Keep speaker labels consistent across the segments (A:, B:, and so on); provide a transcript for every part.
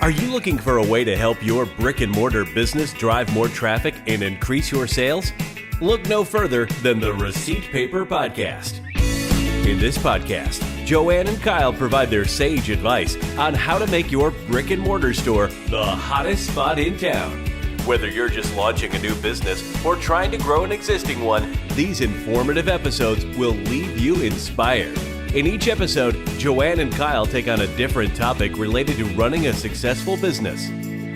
A: Are you looking for a way to help your brick-and-mortar business drive more traffic and increase your sales? Look no further than the Receipt Paper Podcast. In this podcast, Joanne and Kyle provide their sage advice on how to make your brick-and-mortar store the hottest spot in town. Whether you're just launching a new business or trying to grow an existing one, these informative episodes will leave you inspired. In each episode, Joanne and Kyle take on a different topic related to running a successful business.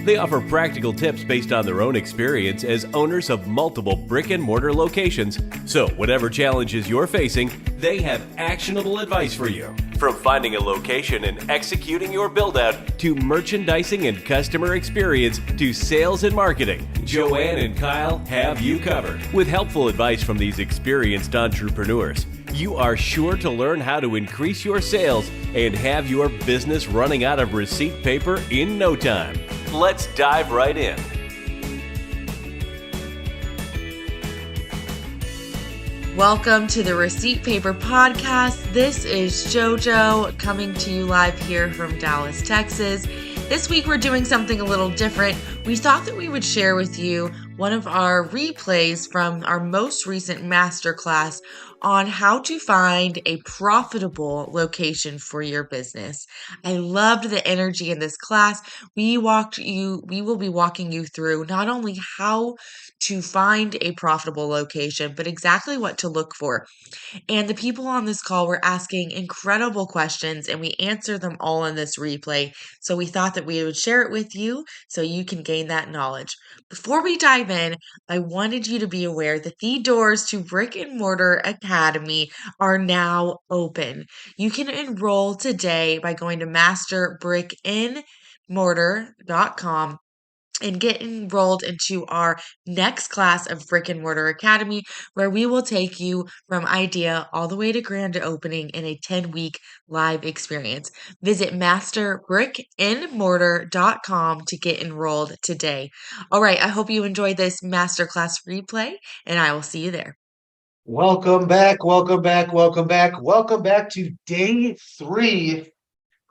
A: They offer practical tips based on their own experience as owners of multiple brick-and-mortar locations. So whatever challenges you're facing, they have actionable advice for you. From finding a location and executing your build-out, to merchandising and customer experience, to sales and marketing, Joanne and Kyle have you covered. With helpful advice from these experienced entrepreneurs, you are sure to learn how to increase your sales and have your business running out of receipt paper in no time. Let's dive right in.
B: Welcome to the Receipt Paper Podcast. This is JoJo coming to you live here from Dallas, Texas. This week we're doing something a little different. We thought that we would share with you one of our replays from our most recent masterclass on how to find a profitable location for your business. I loved the energy in this class. We will be walking you through not only how to find a profitable location, but exactly what to look for. And the people on this call were asking incredible questions, and we answered them all in this replay. So we thought that we would share it with you so you can gain that knowledge. Before we dive in, I wanted you to be aware that the doors to Brick-and-Mortar Academy are now open. You can enroll today by going to masterbrick-and-mortar.com and get enrolled into our next class of Brick-and-Mortar Academy, where we will take you from idea all the way to grand opening in a 10-week live experience. Visit masterbrick-and-mortar.com to get enrolled today. All right, I hope you enjoyed this masterclass replay, and I will see you there.
C: Welcome back to day 3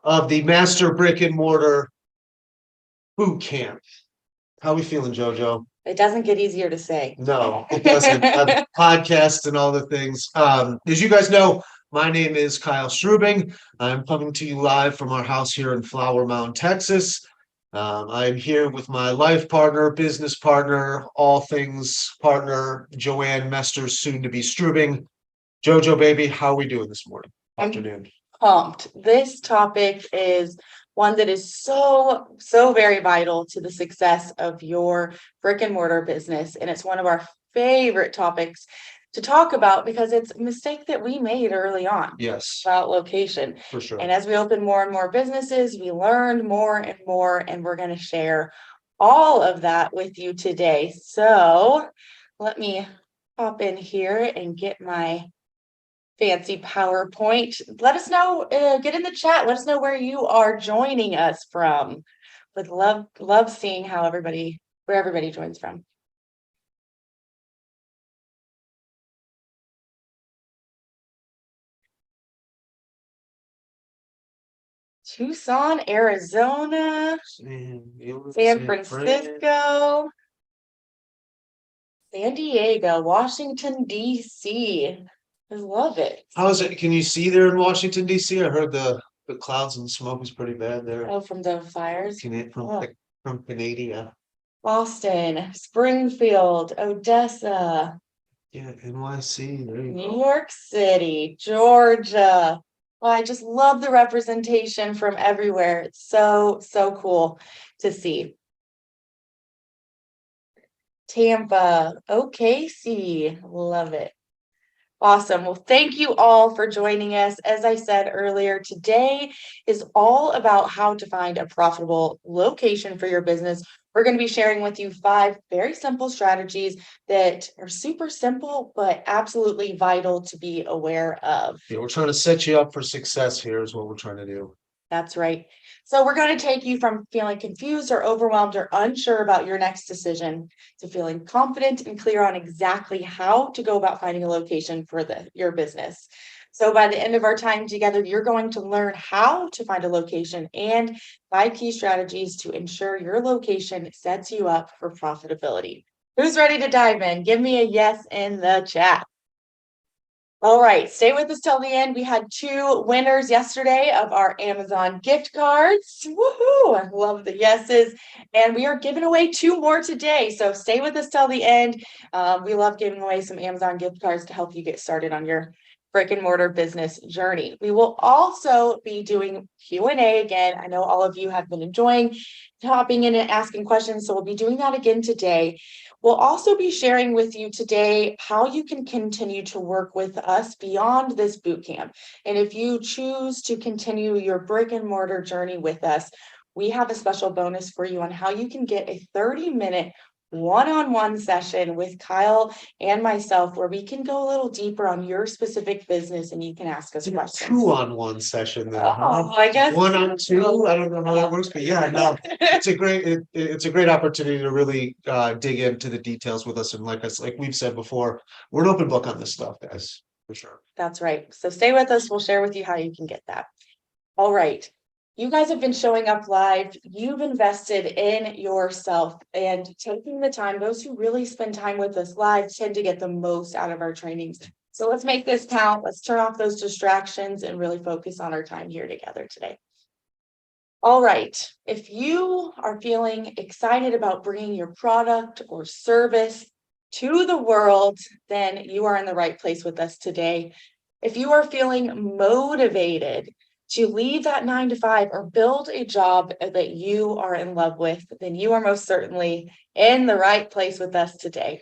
C: of the Master Brick-and-Mortar Boot Camp. How are we feeling, JoJo?
B: It doesn't get easier to say.
C: No, it doesn't. Podcasts and all the things. As you guys know, my name is Kyle Strubing. I'm coming to you live from our house here in Flower Mound, Texas. I'm here with my life partner, business partner, all things partner, Joanne Mester, soon to be Strubing. JoJo, baby, how are we doing this morning? Afternoon.
D: Pumped. This topic is one that is so very vital to the success of your brick and mortar business. And it's one of our favorite topics to talk about because it's a mistake that we made early on.
C: Yes.
D: About location.
C: For sure.
D: And as we open more and more businesses, we learned more and more, and we're going to share all of that with you today. So let me hop in here and get my fancy PowerPoint. Let us know, get in the chat. Let us know where you are joining us from. Would love seeing where everybody joins from. Tucson, Arizona, San Francisco, San Diego, Washington, D.C. I love it.
C: How is it? Can you see there in Washington, D.C.? I heard the clouds and smoke is pretty bad there.
D: Oh, from the fires?
C: From Canada.
D: Boston, Springfield, Odessa.
C: Yeah, NYC. There you go.
D: New York City, Georgia. Well, I just love the representation from everywhere. It's so cool to see. Tampa, OKC, love it. Awesome. Well, thank you all for joining us. As I said earlier, today is all about how to find a profitable location for your business. We're going to be sharing with you 5 very simple strategies that are super simple, but absolutely vital to be aware of.
C: Yeah, we're trying to set you up for success here is what we're trying to do.
D: That's right. So we're going to take you from feeling confused or overwhelmed or unsure about your next decision to feeling confident and clear on exactly how to go about finding a location for your business. So by the end of our time together, you're going to learn how to find a location and 5 key strategies to ensure your location sets you up for profitability. Who's ready to dive in? Give me a yes in the chat. All right, stay with us till the end. We had 2 winners yesterday of our Amazon gift cards. Woohoo! I love the yeses. And we are giving away 2 more today. So stay with us till the end. We love giving away some Amazon gift cards to help you get started on your brick and mortar business journey. We will also be doing Q&A again. I know all of you have been enjoying hopping in and asking questions, so we'll be doing that again today. We'll also be sharing with you today how you can continue to work with us beyond this boot camp. And if you choose to continue your brick and mortar journey with us, we have a special bonus for you on how you can get a 30-minute one-on-one session with Kyle and myself, where we can go a little deeper on your specific business and you can ask us questions.
C: 2-on-1 session then.
D: I guess
C: 1-on-2. I don't know how that works, but yeah, no, it's a great opportunity to really dig into the details with us. And like we've said before, we're an open book on this stuff, guys, for sure.
D: That's right. So stay with us. We'll share with you how you can get that. All right. You guys have been showing up live. You've invested in yourself and taking the time. Those who really spend time with us live tend to get the most out of our trainings. So let's make this count. Let's turn off those distractions and really focus on our time here together today. All right. If you are feeling excited about bringing your product or service to the world, then you are in the right place with us today. If you are feeling motivated to leave that 9-to-5 or build a job that you are in love with, then you are most certainly in the right place with us today.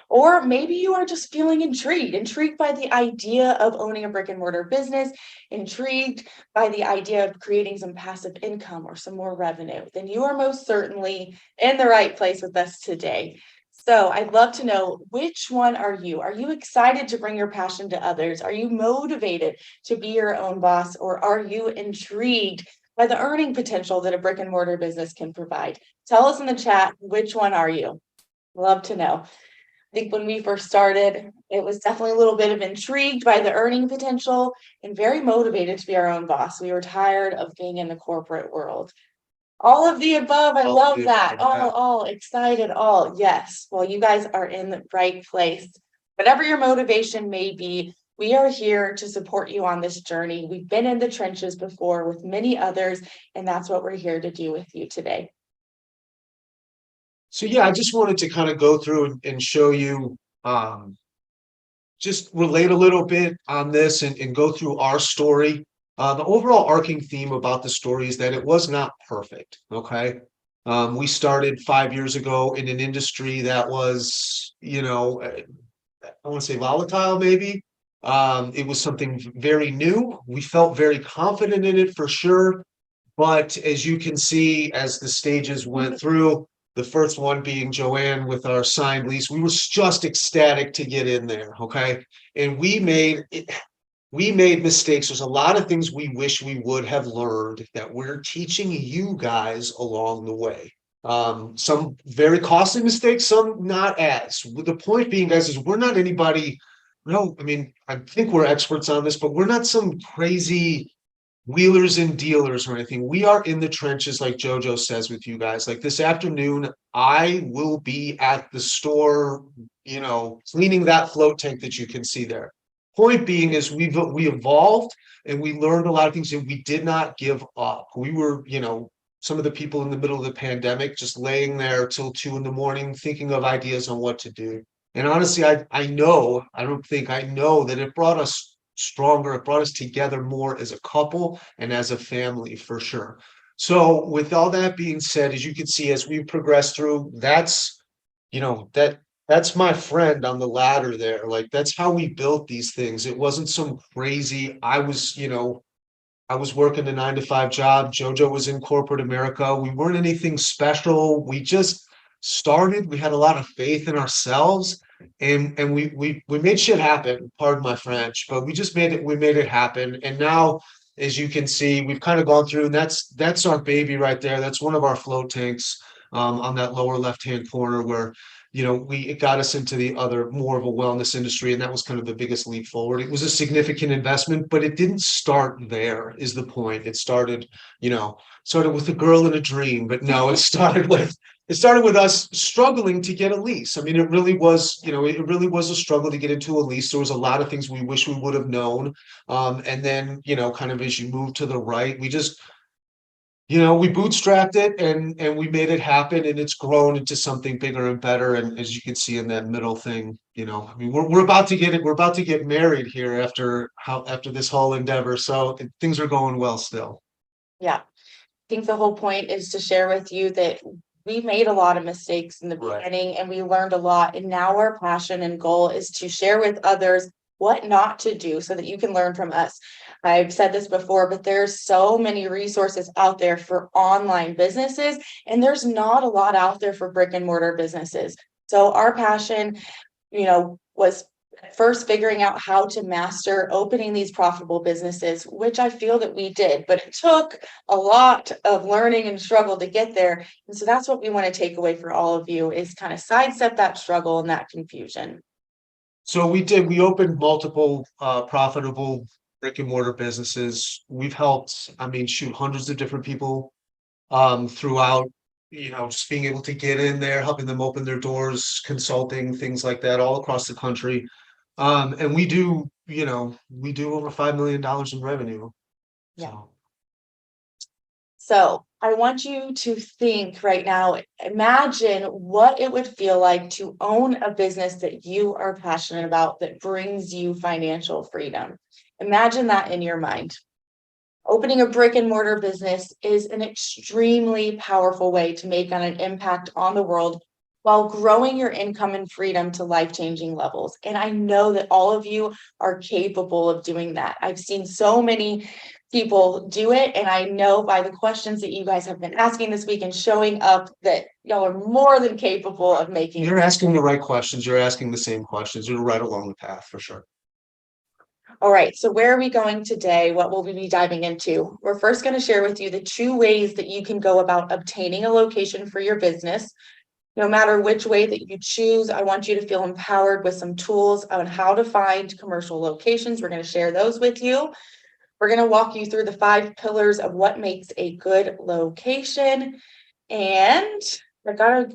D: Or maybe you are just feeling intrigued by the idea of owning a brick and mortar business, intrigued by the idea of creating some passive income or some more revenue, then you are most certainly in the right place with us today. So I'd love to know, which one are you? Are you excited to bring your passion to others? Are you motivated to be your own boss? Or are you intrigued by the earning potential that a brick and mortar business can provide? Tell us in the chat, which one are you? Love to know. I think when we first started, it was definitely a little bit of intrigued by the earning potential and very motivated to be our own boss. We were tired of being in the corporate world. All of the above. I love that. All excited, all. Yes. Well, you guys are in the right place. Whatever your motivation may be, we are here to support you on this journey. We've been in the trenches before with many others, and that's what we're here to do with you today.
C: So yeah, I just wanted to kind of go through and show you, just relate a little bit on this and go through our story. The overall arcing theme about the story is that it was not perfect. Okay. We started 5 years ago in an industry that was, I want to say volatile, maybe. It was something very new. We felt very confident in it for sure. But as you can see, as the stages went through, the first one being Joanne with our signed lease, we were just ecstatic to get in there. Okay. And we made mistakes. There's a lot of things we wish we would have learned that we're teaching you guys along the way. Some very costly mistakes, some not as. The point being, guys, is we're not anybody. No, I mean, I think we're experts on this, but we're not some crazy wheelers and dealers or anything. We are in the trenches, like JoJo says, with you guys. Like this afternoon, I will be at the store, cleaning that float tank that you can see there. Point being is we evolved and we learned a lot of things, and we did not give up. We were, some of the people in the middle of the pandemic just laying there till 2 a.m. thinking of ideas on what to do. And honestly, I know that it brought us stronger. It brought us together more as a couple and as a family, for sure. So with all that being said, as you can see, as we progress through, that's my friend on the ladder there. Like, that's how we built these things. It wasn't some crazy, I was working a 9-to-5 job. JoJo was in corporate America. We weren't anything special. We just started. We had a lot of faith in ourselves, and we made shit happen. Pardon my French, but we made it happen. And now, as you can see, we've kind of gone through, and that's our baby right there. That's one of our float tanks on that lower left-hand corner, where it got us into the other more of a wellness industry, and that was kind of the biggest leap forward. It was a significant investment, but it didn't start there, is the point. It started, started with a girl and a dream, but no, it started with us struggling to get a lease. I mean, it really was, it really was a struggle to get into a lease. There was a lot of things we wish we would have known. And then, kind of as you move to the right, we just, we bootstrapped it and we made it happen, and it's grown into something bigger and better. And as you can see in that middle thing, I mean, we're about to get it. We're about to get married here after this whole endeavor. So things are going well still.
D: Yeah. I think the whole point is to share with you that we made a lot of mistakes in the beginning and we learned a lot. And now our passion and goal is to share with others what not to do so that you can learn from us. I've said this before, but there's so many resources out there for online businesses, and there's not a lot out there for brick and mortar businesses. So our passion, was first figuring out how to master opening these profitable businesses, which I feel that we did, but it took a lot of learning and struggle to get there. And so that's what we want to take away for all of you, is kind of sidestep that struggle and that confusion.
C: So we opened multiple profitable brick and mortar businesses. We've helped, hundreds of different people throughout, just being able to get in there, helping them open their doors, consulting, things like that, all across the country. And we do over $5 million in revenue.
D: Yeah. So I want you to think right now, imagine what it would feel like to own a business that you are passionate about, that brings you financial freedom. Imagine that in your mind. Opening a brick and mortar business is an extremely powerful way to make an impact on the world while growing your income and freedom to life-changing levels. And I know that all of you are capable of doing that. I've seen so many people do it, and I know by the questions that you guys have been asking this week and showing up that y'all are more than capable of making.
C: You're asking the right questions. You're asking the same questions. You're right along the path for sure.
D: All right, so where are we going today? What will we be diving into? We're first going to share with you the 2 ways that you can go about obtaining a location for your business. No matter which way that you choose, I want you to feel empowered with some tools on how to find commercial locations. We're going to share those with you. We're going to walk you through the 5 pillars of what makes a good location. And I got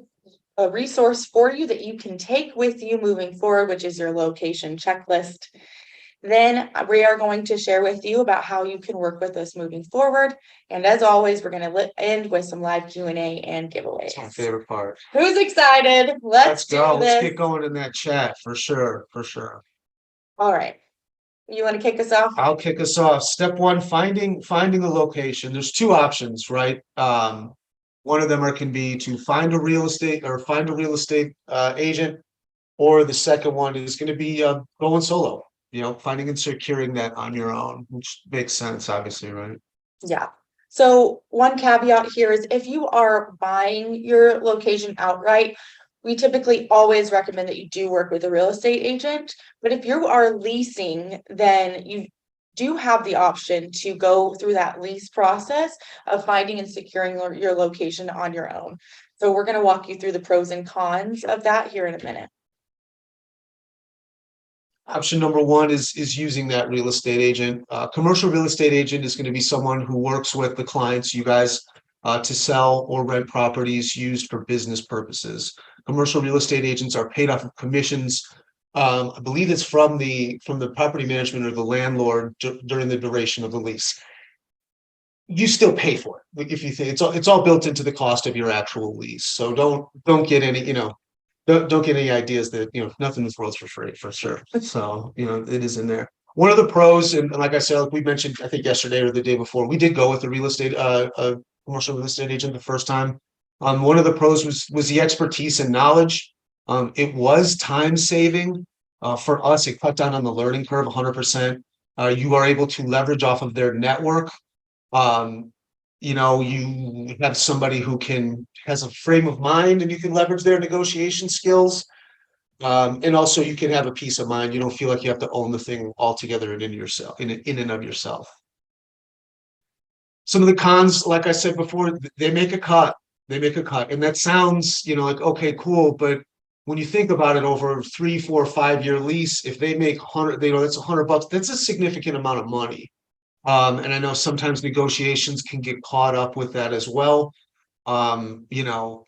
D: a resource for you that you can take with you moving forward, which is your location checklist. Then we are going to share with you about how you can work with us moving forward. And as always, we're going to end with some live Q&A and giveaways.
C: That's my favorite part.
D: Who's excited? Let's go.
C: Let's get going in that chat for sure.
D: All right. You want to kick us off?
C: I'll kick us off. Step 1, finding a location. There's 2 options, right? One of them can be to find a real estate agent, or the second one is going to be going solo. Finding and securing that on your own, which makes sense, obviously, right?
D: Yeah. So one caveat here is if you are buying your location outright, we typically always recommend that you do work with a real estate agent. But if you are leasing, then you do have the option to go through that lease process of finding and securing your location on your own. So we're going to walk you through the pros and cons of that here in a minute.
C: Option number 1 is using that real estate agent. Commercial real estate agent is going to be someone who works with the clients, you guys, to sell or rent properties used for business purposes. Commercial real estate agents are paid off of commissions. I believe it's from the property management or the landlord during the duration of the lease. You still pay for it if you think it's all built into the cost of your actual lease. So don't get any Don't get any ideas that, nothing in this world's for free, for sure. So, it is in there. One of the pros, and like I said, like we mentioned, I think yesterday or the day before, we did go with a commercial real estate agent the first time. One of the pros was the expertise and knowledge. It was time saving. For us, it cut down on the learning curve 100%. You are able to leverage off of their network. You have somebody who has a frame of mind, and you can leverage their negotiation skills. And also you can have a peace of mind. You don't feel like you have to own the thing altogether in and of yourself. Some of the cons, like I said before, they make a cut. And that sounds, like, okay, cool, but when you think about it, over 3, 4, 5 year lease, if they make 100, that's $100. That's a significant amount of money. And I know sometimes negotiations can get caught up with that as well. You know,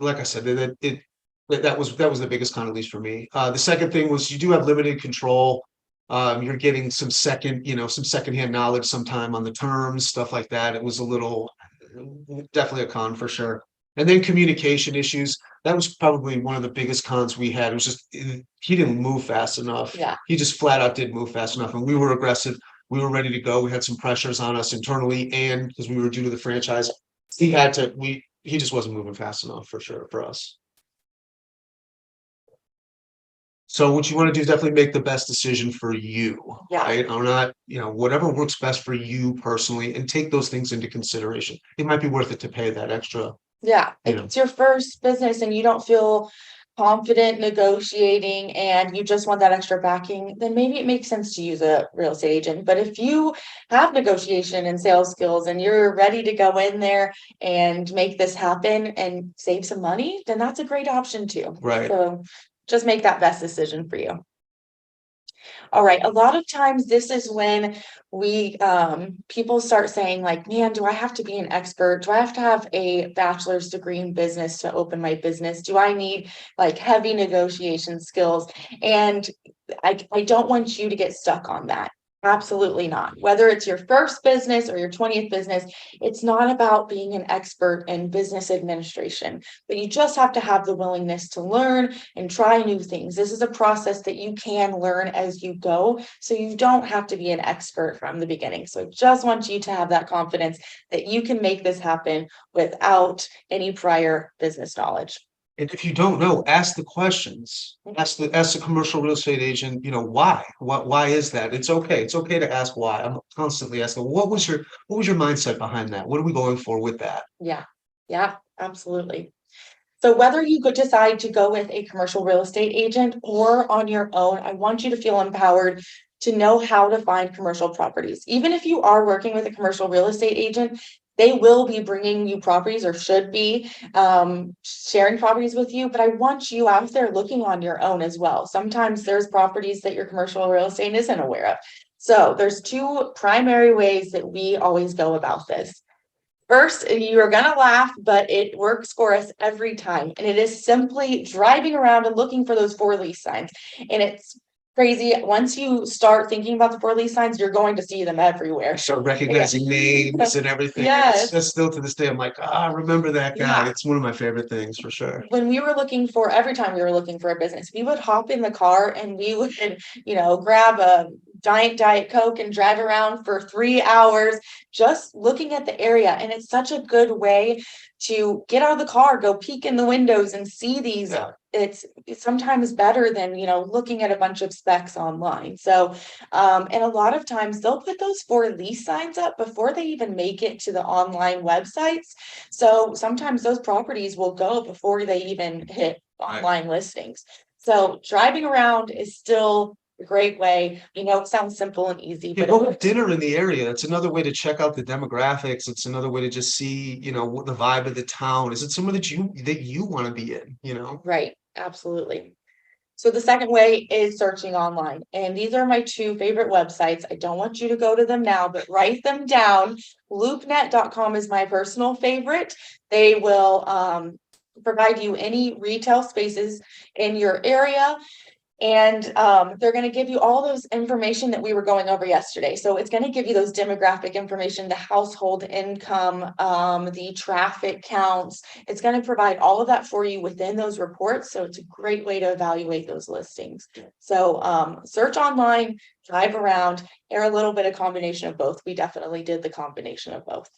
C: like I said, that was the biggest kind of lease for me. The second thing was you do have limited control. You're getting some secondhand knowledge sometime on the terms, stuff like that. It was definitely a con for sure. And then communication issues. That was probably one of the biggest cons we had. It was just he didn't move fast enough.
D: Yeah.
C: He just flat out didn't move fast enough, and we were aggressive. We were ready to go. We had some pressures on us internally, and because we were due to the franchise, he just wasn't moving fast enough for sure for us. So what you want to do is definitely make the best decision for you,
D: Yeah.
C: right? I'm not, whatever works best for you personally, and take those things into consideration. It might be worth it to pay that extra.
D: Yeah, if it's your first business and you don't feel confident negotiating and you just want that extra backing, then maybe it makes sense to use a real estate agent. But if you have negotiation and sales skills and you're ready to go in there and make this happen and save some money, then that's a great option too.
C: Right.
D: So just make that best decision for you. All right. A lot of times this is when people start saying like, man, do I have to be an expert? Do I have to have a bachelor's degree in business to open my business? Do I need like heavy negotiation skills? And I don't want you to get stuck on that. Absolutely not. Whether it's your first business or your 20th business, it's not about being an expert in business administration, but you just have to have the willingness to learn and try new things. This is a process that you can learn as you go, so you don't have to be an expert from the beginning. So I just want you to have that confidence that you can make this happen without any prior business knowledge.
C: And if you don't know, ask the questions. Ask the commercial real estate agent, why? Why is that? It's okay. It's okay to ask why. I'm constantly asking, what was your mindset behind that? What are we going for with that?
D: Yeah, absolutely. So whether you could decide to go with a commercial real estate agent or on your own, I want you to feel empowered to know how to find commercial properties. Even if you are working with a commercial real estate agent, they will be bringing you properties or should be sharing properties with you, but I want you out there looking on your own as well. Sometimes there's properties that your commercial real estate isn't aware of. So there's two primary ways that we always go about this. First, you are going to laugh, but it works for us every time. And it is simply driving around and looking for those for lease signs. And it's crazy. Once you start thinking about the for lease signs, you're going to see them everywhere.
C: Start recognizing names and everything.
D: Yes.
C: That's still to this day, I'm like, remember that guy. Yeah. It's one of my favorite things for sure.
D: When we were every time we were looking for a business, we would hop in the car and we would, grab a giant Diet Coke and drive around for 3 hours just looking at the area. And it's such a good way to get out of the car, go peek in the windows and see these. Yeah. It's sometimes better than, looking at a bunch of specs online. So, and a lot of times they'll put those for lease signs up before they even make it to the online websites. So sometimes those properties will go before they even hit online listings. So driving around is still a great way. It sounds simple and easy, but
C: go have dinner in the area. That's another way to check out the demographics. It's another way to just see, what the vibe of the town is. It somewhere that you want to be in,
D: Right. Absolutely. So the second way is searching online. And these are my two favorite websites. I don't want you to go to them now, but write them down. LoopNet.com is my personal favorite. They will provide you any retail spaces in your area. And they're going to give you all those information that we were going over yesterday. So it's going to give you those demographic information, the household income, the traffic counts. It's going to provide all of that for you within those reports. So it's a great way to evaluate those listings. So search online, drive around, or a little bit of combination of both. We definitely did the combination of both.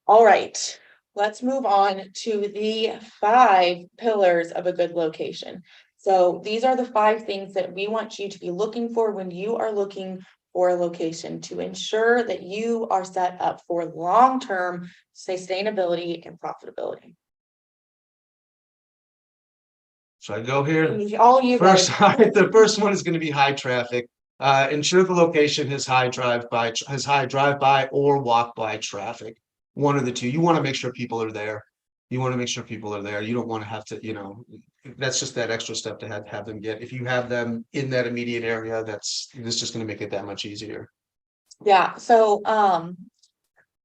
D: All right. Let's move on to the 5 pillars of a good location. So these are the 5 things that we want you to be looking for when you are looking for a location to ensure that you are set up for long-term sustainability and profitability.
C: Should I go here?
D: All you
C: first. The first one is going to be high traffic. Ensure the location has high drive-by or walk-by traffic. One of the two. You want to make sure people are there. You want to make sure people are there. You don't want to have to, that's just that extra step to have them get. If you have them in that immediate area, this is just going to make it that much easier.
D: Yeah. So,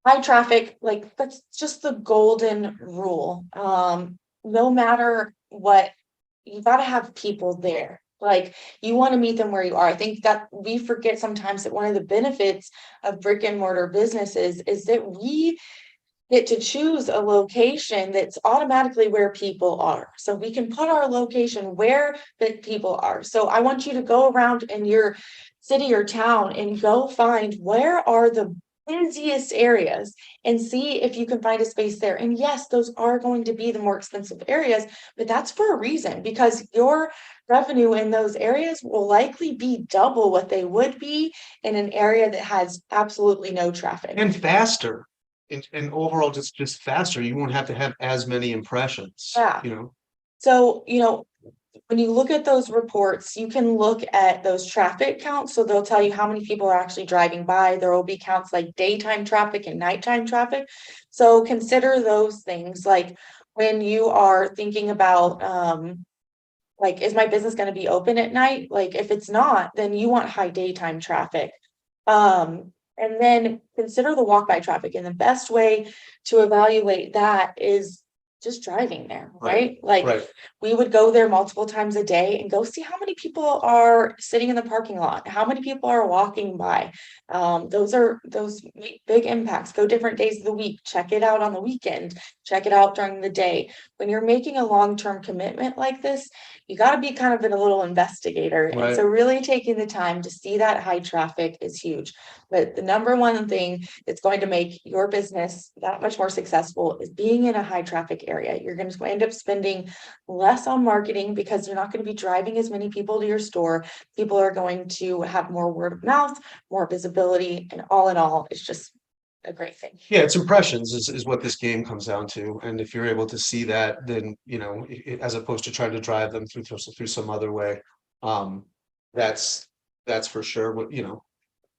D: high traffic, like that's just the golden rule. No matter what, you got to have people there. Like you want to meet them where you are. I think that we forget sometimes that one of the benefits of brick and mortar businesses is that we get to choose a location that's automatically where people are. So we can put our location where the people are. So I want you to go around in your city or town and go find where are the busiest areas and see if you can find a space there. And yes, those are going to be the more expensive areas, but that's for a reason, because your revenue in those areas will likely be double what they would be in an area that has absolutely no traffic.
C: And faster. And overall, just faster. You won't have to have as many impressions.
D: Yeah. So, when you look at those reports, you can look at those traffic counts. So they'll tell you how many people are actually driving by. There will be counts like daytime traffic and nighttime traffic. So consider those things, like when you are thinking about, like, is my business going to be open at night? Like, if it's not, then you want high daytime traffic. And then consider the walk by traffic. And the best way to evaluate that is just driving there, right? Like we would go there multiple times a day and go see how many people are sitting in the parking lot, how many people are walking by. Those big impacts. Go different days of the week, check it out on the weekend, check it out during the day. When you're making a long-term commitment like this, you got to be kind of a little investigator. And so really taking the time to see that high traffic is huge. But the number one thing that's going to make your business that much more successful is being in a high traffic area. You're going to end up spending less on marketing because you're not going to be driving as many people to your store. People are going to have more word of mouth, more visibility, and all in all, it's just a great thing.
C: Yeah, it's impressions is what this game comes down to. And if you're able to see that, then, as opposed to trying to drive them through some other way, that's for sure. What,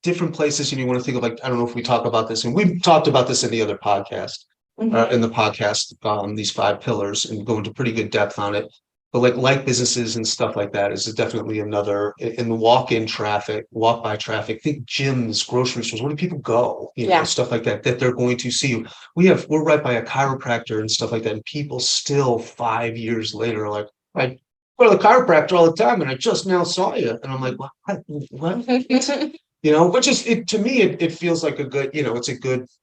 C: different places, and you want to think of, like, I don't know if we talk about this, and we've talked about this in the other podcast, in the podcast, these 5 pillars, and go into pretty good depth on it. But like businesses and stuff like that is definitely another in the walk by traffic. Think gyms, grocery stores. Where do people go? Stuff like that they're going to see you. We're right by a chiropractor and stuff like that, and people still 5 years later are like, I go to the chiropractor all the time, and I just now saw you, and I'm like, what? Which is to me, it feels like a good,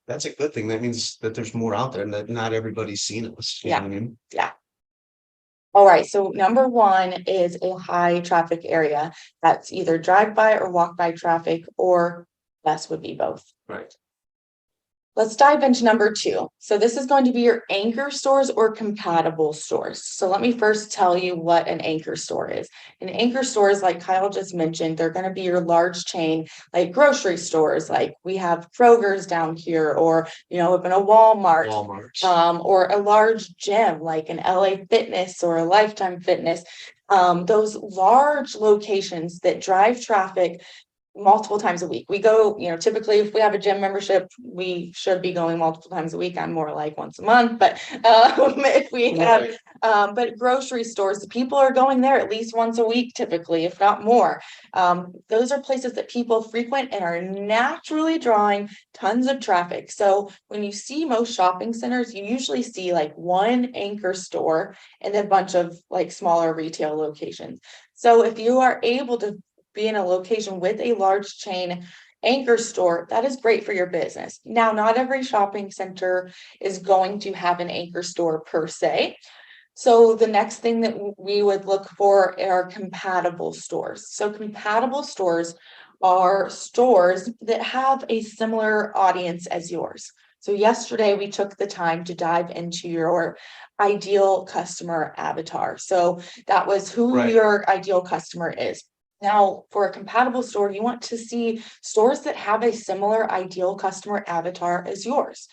C: that's a good thing. That means that there's more out there and that not everybody's seen us. You know what I mean?
D: Yeah. All right. So number 1 is a high traffic area. That's either drive by or walk by traffic, or less would be both.
C: Right.
D: Let's dive into number 2. So this is going to be your anchor stores or compatible stores. So let me first tell you what an anchor store is. An anchor store is, like Kyle just mentioned, they're going to be your large chain, like grocery stores. Like we have Kroger's down here, or, open a Walmart. Or a large gym, like an LA Fitness or a Lifetime Fitness. Those large locations that drive traffic multiple times a week. We go, typically if we have a gym membership, we should be going multiple times a week. I'm more like once a month, but if we have, but grocery stores, people are going there at least once a week, typically, if not more. Those are places that people frequent and are naturally drawing tons of traffic. So when you see most shopping centers, you usually see like one anchor store and a bunch of like smaller retail locations. So if you are able to be in a location with a large chain anchor store, that is great for your business. Now, not every shopping center is going to have an anchor store per se. So the next thing that we would look for are compatible stores. So compatible stores are stores that have a similar audience as yours. So yesterday we took the time to dive into your ideal customer avatar. So that was who your ideal customer is. Now, for a compatible store, you want to see stores that have a similar ideal customer avatar as yours.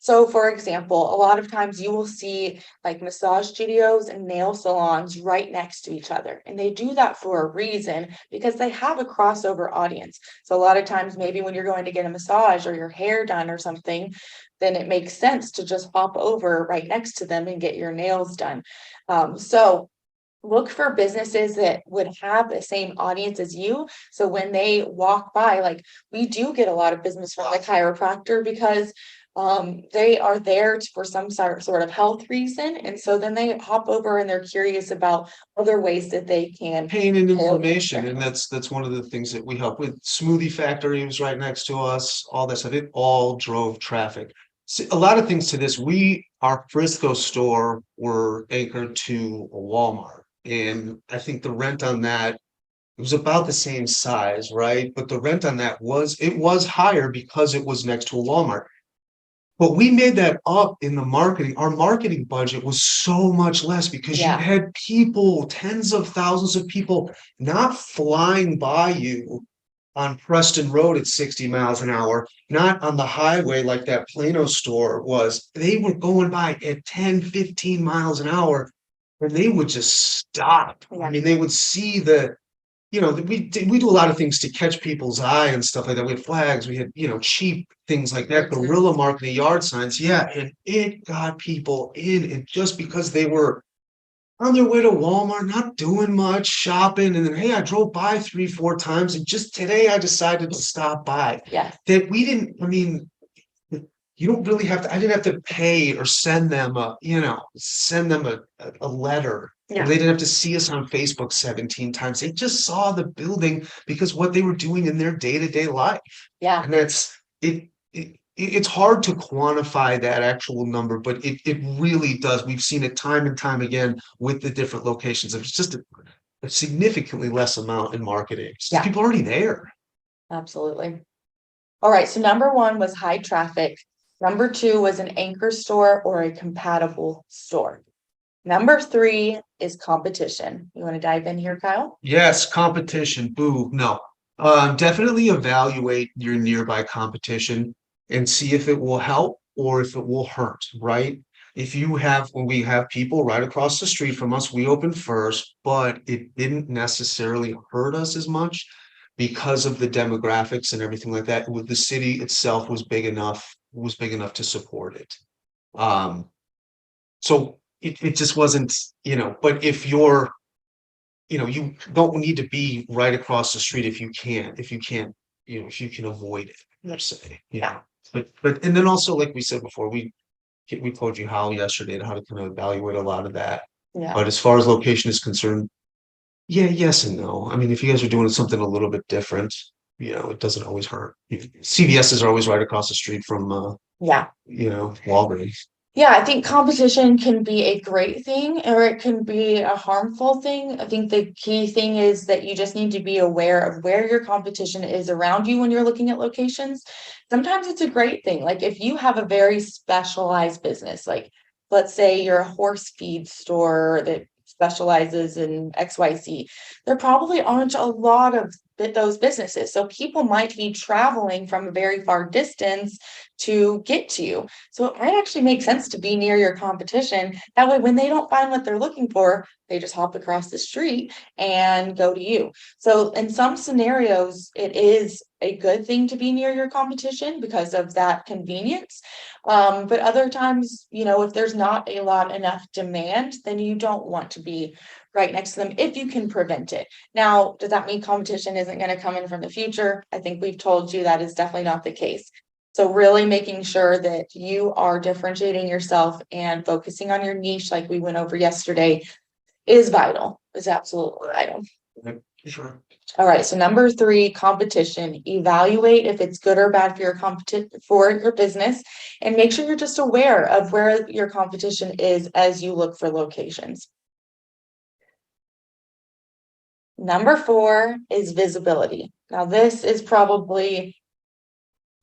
D: So, for example, a lot of times you will see like massage studios and nail salons right next to each other. And they do that for a reason because they have a crossover audience. So, a lot of times, maybe when you're going to get a massage or your hair done or something, then it makes sense to just hop over right next to them and get your nails done. So, look for businesses that would have the same audience as you. So when they walk by, like we do get a lot of business from the chiropractor because they are there for some sort of health reason. And so then they hop over and they're curious about other ways that they can
C: Pain and
D: help
C: inflammation,
D: their
C: and
D: health.
C: that's one of the things that we help with. Smoothie Factory was right next to us, all that stuff, it all drove traffic. See, a lot of things to this, our Frisco store were anchored to a Walmart. And I think the rent on that, it was about the same size, right? But the rent on that it was higher because it was next to a Walmart. But we made that up in the marketing. Our marketing budget was so much less because you
D: Yeah,
C: had people, tens of thousands of people, not flying by you on Preston Road at 60 miles an hour, not on the highway like that Plano store was. They were going by at 10, 15 miles an hour, and they would just stop. I
D: yeah,
C: mean, they would see we do a lot of things to catch people's eye and stuff like that. We had flags, we had, cheap things like that, guerrilla marketing, yard signs. Yeah, and it got people in, and just because they were on their way to Walmart, not doing much shopping, and then, hey, I drove by 3, 4 times, and just today I decided to stop by.
D: yeah,
C: That we didn't, I mean, you don't really have to, I didn't have to pay or send them a letter. Or
D: yeah,
C: they didn't have to see us on Facebook 17 times. They just saw the building because what they were doing in their day-to-day life.
D: yeah.
C: And it's hard to quantify that actual number, but it really does. We've seen it time and time again with the different locations. It's just a significantly less amount in marketing. It's just
D: Yeah.
C: people already there.
D: Absolutely. All right. So number one was high traffic. Number two was an anchor store or a compatible store. Number three is competition. You want to dive in here, Kyle?
C: Yes, competition. Boo, no. Definitely evaluate your nearby competition and see if it will help or if it will hurt, right? When we have people right across the street from us, we opened first, but it didn't necessarily hurt us as much because of the demographics and everything like that. With the city itself was big enough to support it. Um, so it just wasn't, but you don't need to be right across the street if you can avoid it, let's say,
D: Yeah.
C: and then also, like we said before, we told you how yesterday and how to kind of evaluate a lot of that.
D: Yeah.
C: But as far as location is concerned, yeah, yes and no. I mean, if you guys are doing something a little bit different, it doesn't always hurt. CVSs are always right across the street from,
D: Yeah.
C: Walgreens.
D: Yeah, I think competition can be a great thing or it can be a harmful thing. I think the key thing is that you just need to be aware of where your competition is around you when you're looking at locations. Sometimes it's a great thing. Like if you have a very specialized business, like let's say you're a horse feed store that specializes in XYZ, there probably aren't a lot of those businesses. So people might be traveling from a very far distance to get to you. So it might actually make sense to be near your competition. That way, when they don't find what they're looking for, they just hop across the street and go to you. So in some scenarios, it is a good thing to be near your competition because of that convenience. But other times, if there's not enough demand, then you don't want to be right next to them if you can prevent it. Now, does that mean competition isn't going to come in from the future? I think we've told you that is definitely not the case. So really making sure that you are differentiating yourself and focusing on your niche, like we went over yesterday, is vital, is absolutely vital.
C: Sure.
D: All right. So number three, competition. Evaluate if it's good or bad for your business, and make sure you're just aware of where your competition is as you look for locations. Number four is visibility. Now, this is probably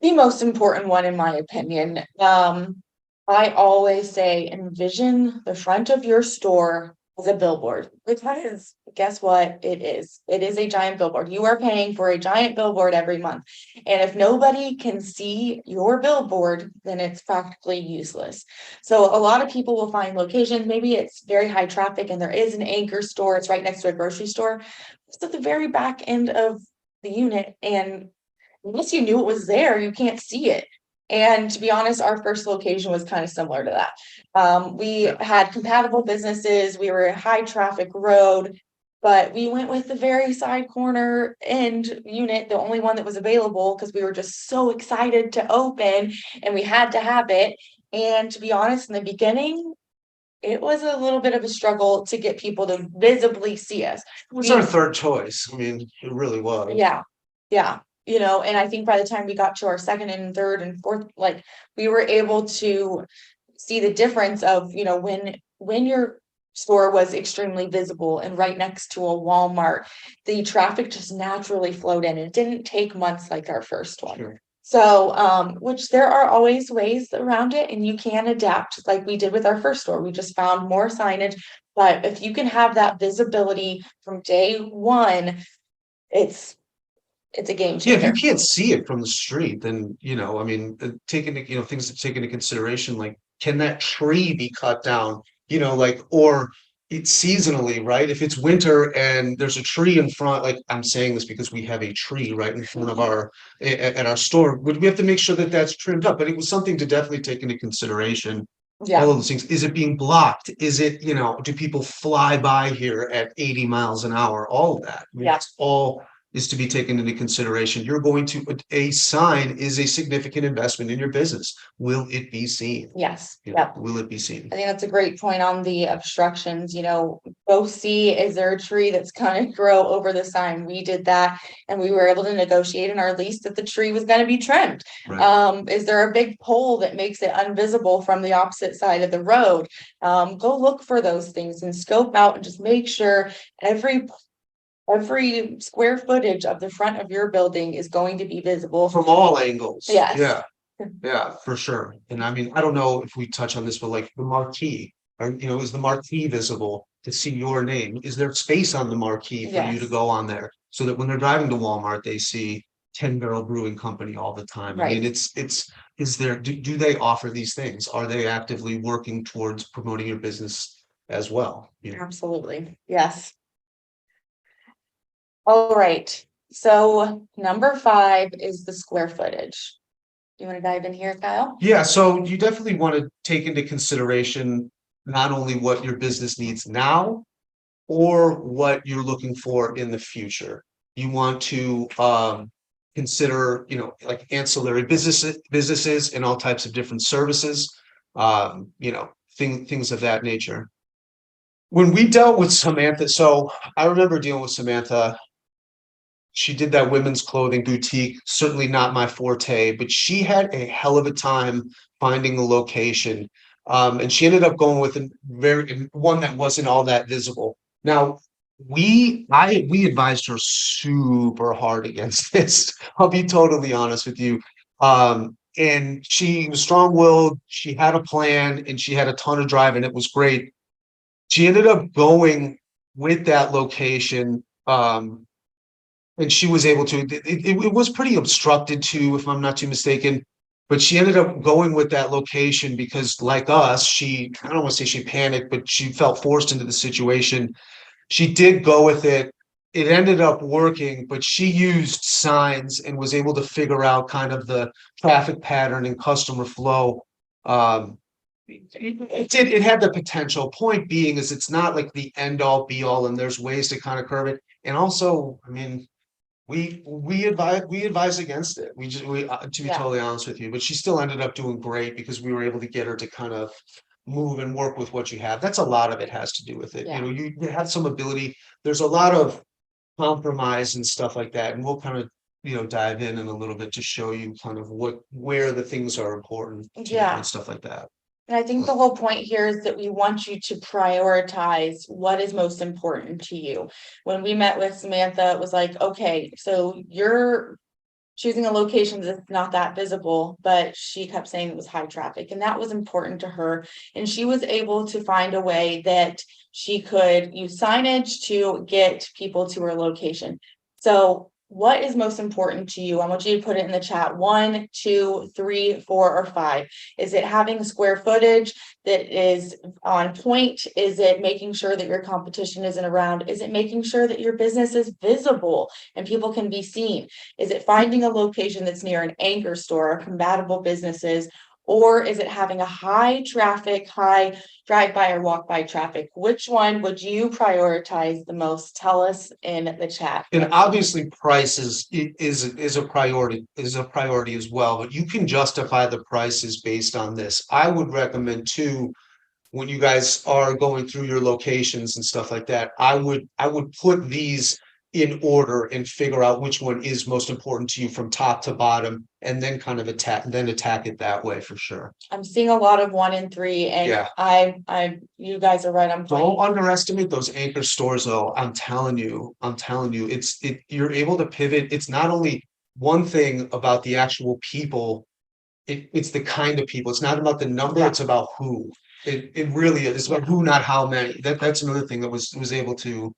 D: the most important one in my opinion. I always say envision the front of your store as a billboard, because guess what? It is. It is a giant billboard. You are paying for a giant billboard every month. And if nobody can see your billboard, then it's practically useless. So a lot of people will find locations. Maybe it's very high traffic and there is an anchor store. It's right next to a grocery store. It's at the very back end of the unit. And unless you knew it was there, you can't see it. And to be honest, our first location was kind of similar to that. We had compatible businesses, we were a high traffic road, but we went with the very side corner end unit, the only one that was available, because we were just so excited to open and we had to have it. And to be honest, in the beginning, it was a little bit of a struggle to get people to visibly see us.
C: It was our third choice. I mean, it really was.
D: Yeah, yeah. And I think by the time we got to our second and third and fourth, like, we were able to see the difference of, when your store was extremely visible and right next to a Walmart, the traffic just naturally flowed in. It didn't take months like our first one.
C: Sure.
D: So, which there are always ways around it, and you can adapt like we did with our first store. We just found more signage, but if you can have that visibility from day one, it's a game
C: Yeah, if
D: changer.
C: you can't see it from the street, then, I mean, things to take into consideration, like, can that tree be cut down? Or it's seasonally, right? If it's winter and there's a tree in front, like, I'm saying this because we have a tree right in front of at our store, we have to make sure that that's trimmed up, but it was something to definitely take into consideration. All
D: Yeah,
C: of those things. Is it being blocked? Is it, do people fly by here at 80 miles an hour? All of that. I mean,
D: Yeah.
C: it's all is to be taken into consideration. A sign is a significant investment in your business. Will it be seen?
D: yes, yep.
C: Will it be seen?
D: I think that's a great point on the obstructions, go see, is there a tree that's gonna grow over the sign? We did that, and we were able to negotiate in our lease that the tree was gonna be trimmed.
C: Right.
D: Is there a big pole that makes it invisible from the opposite side of the road? Go look for those things and scope out and just make sure every square footage of the front of your building is going to be visible.
C: From all angles.
D: Yes.
C: Yeah, for sure. And I mean, I don't know if we touch on this, but like the marquee, or, is the marquee visible to see your name? Is there space on the marquee for you to
D: Yes.
C: go on there? So that when they're driving to Walmart, they see 10 Barrel Brewing Company all the time. I mean,
D: Right.
C: do they offer these things? Are they actively working towards promoting your business as well?
D: Absolutely, yes. All right, so number 5 is the square footage. You want to dive in here, Kyle?
C: Yeah, so you definitely want to take into consideration not only what your business needs now, or what you're looking for in the future. You want to consider, like ancillary businesses and all types of different services, things of that nature. When we dealt with Samantha, so I remember dealing with Samantha. She did that women's clothing boutique, certainly not my forte, but she had a hell of a time finding a location. And she ended up going with one that wasn't all that visible. Now, we advised her super hard against this. I'll be totally honest with you. And she was strong-willed, she had a plan, and she had a ton of drive, and it was great. She ended up going with that location. And she was able to, it was pretty obstructed too, if I'm not too mistaken. But she ended up going with that location because, like us, I don't want to say she panicked, but she felt forced into the situation. She did go with it. It ended up working, but she used signs and was able to figure out kind of the traffic pattern and customer flow. It had the potential. Point being is it's not like the end all be all, and there's ways to kind of curve it. And also, I mean, we advise against it. To be
D: Yeah.
C: totally honest with you, but she still ended up doing great because we were able to get her to kind of move and work with what you have. That's a lot of it has to do with it.
D: Yeah.
C: You have some ability. There's a lot of compromise and stuff like that, and we'll kind of dive in a little bit to show you kind of where the things are important to you
D: Yeah.
C: and stuff like that.
D: And I think the whole point here is that we want you to prioritize what is most important to you. When we met with Samantha, it was like, okay, so choosing a location that's not that visible, but she kept saying it was high traffic, and that was important to her. And she was able to find a way that she could use signage to get people to her location. So what is most important to you? I want you to put it in the chat. 1, 2, 3, 4, or 5. Is it having square footage that is on point? Is it making sure that your competition isn't around? Is it making sure that your business is visible and people can be seen? Is it finding a location that's near an anchor store or compatible businesses? Or is it having a high traffic, high drive-by or walk-by traffic? Which one would you prioritize the most? Tell us in the chat.
C: And obviously price is a priority as well, but you can justify the prices based on this. I would recommend too, when you guys are going through your locations and stuff like that, I would put these in order and figure out which one is most important to you from top to bottom, and then kind of attack it that way for sure.
D: I'm seeing a lot of 1 and 3, and
C: yeah,
D: you guys are right on point.
C: Don't underestimate those anchor stores though. I'm telling you, you're able to pivot. It's not only one thing about the actual people, it's the kind of people. It's not about the number, it's about who. It really is. It's about who, not how many. That's another thing that was able to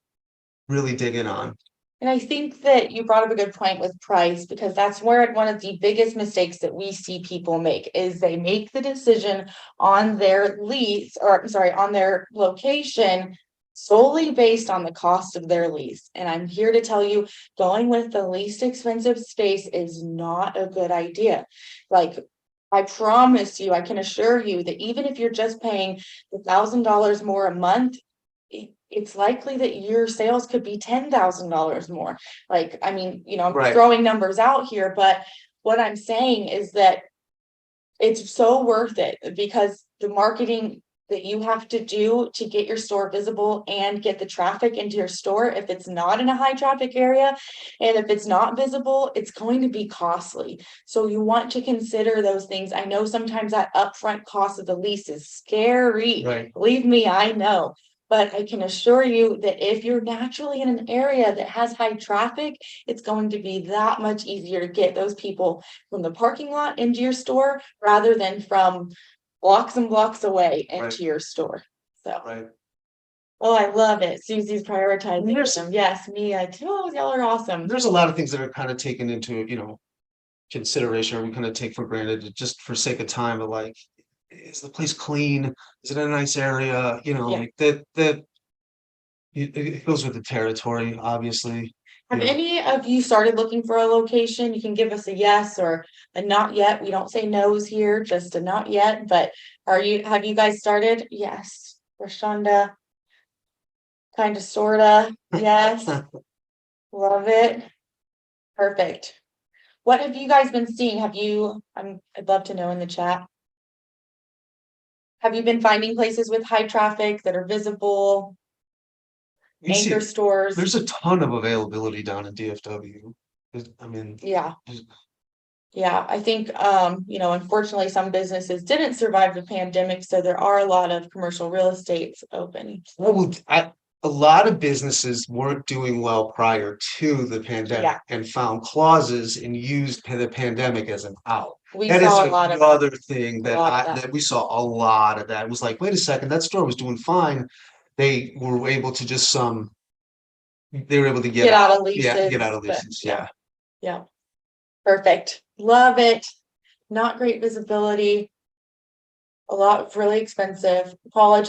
C: really dig in on.
D: And I think that you brought up a good point with price, because that's where one of the biggest mistakes that we see people make is they make the decision on their lease, or I'm sorry, on their location solely based on the cost of their lease. And I'm here to tell you, going with the least expensive space is not a good idea. Like, I promise you, I can assure you that even if you're just paying $1,000 more a month, it's likely that your sales could be $10,000 more. Like, I mean, I'm throwing numbers out here, but what I'm saying is that it's so worth it, because the marketing that you have to do to get your store visible and get the traffic into your store, if it's not in a high traffic area and if it's not visible, it's going to be costly. So you want to consider those things. I know sometimes that upfront cost of the lease is scary.
C: Right.
D: Believe me, I know. But I can assure you that if you're naturally in an area that has high traffic, it's going to be that much easier to get those people from the parking lot into your store rather than from blocks and blocks away into your store. So, oh, I love it. Susie's prioritizing them. Yes, me too. Oh, y'all are awesome.
C: There's a lot of things that are kind of taken into, consideration, or we kind of take for granted just for sake of time, but like, is the place clean? Is it in a nice area? Like that it goes with the territory, obviously.
D: Have any of you started looking for a location? You can give us a yes or a not yet. We don't say no's here, just a not yet. But have you guys started? Yes. Rashonda. Kind of, sorta. Yes. Love it. Perfect. What have you guys been seeing? I'd love to know in the chat. Have you been finding places with high traffic that are visible? Anchor stores?
C: There's a ton of availability down in DFW. I mean,
D: yeah, I think unfortunately some businesses didn't survive the pandemic, so there are a lot of commercial real estate open.
C: Well, a lot of businesses weren't doing well prior to the pandemic and found clauses and used the pandemic as an out. That is another thing that we saw a lot of. That it was like, wait a second, that store was doing fine. They were able to just they were able to get out of leases. Yeah, get out of leases.
D: Yeah. Perfect. Love it. Not great visibility. A lot really expensive. Paula,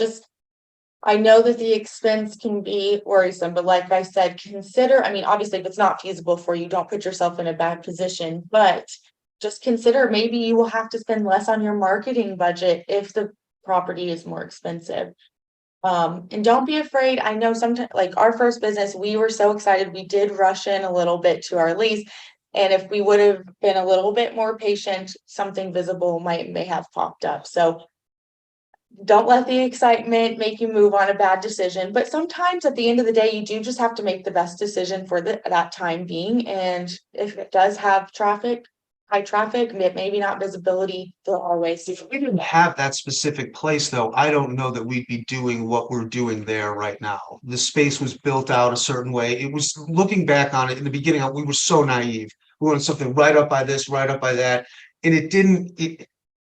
D: I know that the expense can be worrisome, but like I said, obviously if it's not feasible for you, don't put yourself in a bad position, but just consider maybe you will have to spend less on your marketing budget if the property is more expensive. And don't be afraid. I know sometimes, like our first business, we were so excited. We did rush in a little bit to our lease. And if we would have been a little bit more patient, something visible may have popped up. So don't let the excitement make you move on a bad decision. But sometimes at the end of the day, you do just have to make the best decision for that time being. And if it does have high traffic, maybe not visibility, there are ways.
C: If we didn't have that specific place though, I don't know that we'd be doing what we're doing there right now. The space was built out a certain way. It was, looking back on it in the beginning, we were so naive. We wanted something right up by this, right up by that. And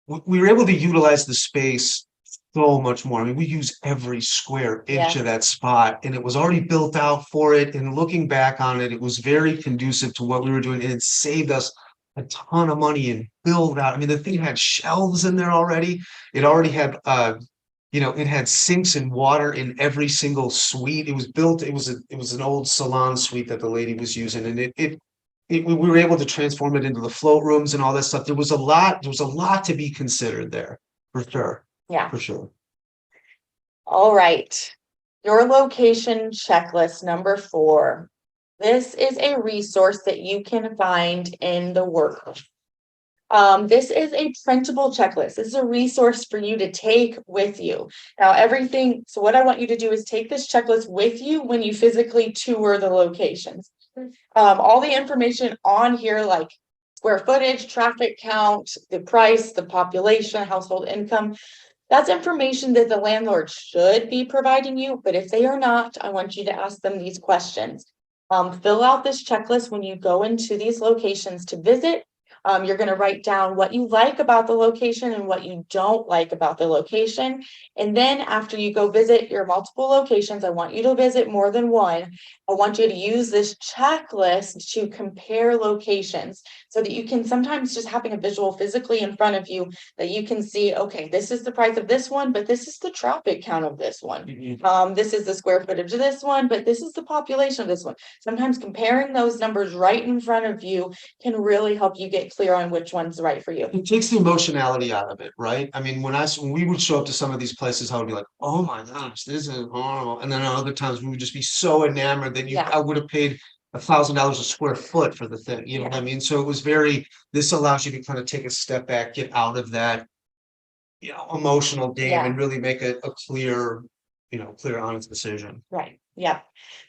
C: we were able to utilize the space so much more. I mean, we use every square inch of that spot, and it was already built out for it. And looking back on it, it was very conducive to what we were doing, and it saved us a ton of money in build out. I mean, the thing had shelves in there already. It already had, it had sinks and water in every single suite. It was built. It was an old salon suite that the lady was using, and we were able to transform it into the float rooms and all that stuff. There was a lot to be considered there, for sure.
D: Yeah.
C: For sure.
D: All right. Your location checklist number 4. This is a resource that you can find in the workbook. This is a printable checklist. This is a resource for you to take with you. Now, so what I want you to do is take this checklist with you when you physically tour the locations. All the information on here, like square footage, traffic count, the price, the population, household income, that's information that the landlord should be providing you. But if they are not, I want you to ask them these questions. Fill out this checklist when you go into these locations to visit. You're going to write down what you like about the location and what you don't like about the location. And then after you go visit your multiple locations, I want you to visit more than one. I want you to use this checklist to compare locations so that you can sometimes just having a visual physically in front of you that you can see, okay, this is the price of this one, but this is the traffic count of this one. This is the square footage of this one, but this is the population of this one. Sometimes comparing those numbers right in front of you can really help you get clear on which one's right for you.
C: It takes the emotionality out of it, right? I mean, when we would show up to some of these places, I would be like, oh my gosh, this is horrible. And then other times we would just be so enamored that I would have paid $1,000 a square foot for the thing. You know what I mean? So it was this allows you to kind of take a step back, get out of that, emotional game and really make a clear, honest decision.
D: Right. Yeah.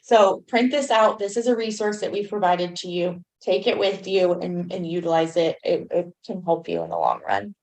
D: So print this out. This is a resource that we've provided to you. Take it with you and utilize it. It can help you in the long run.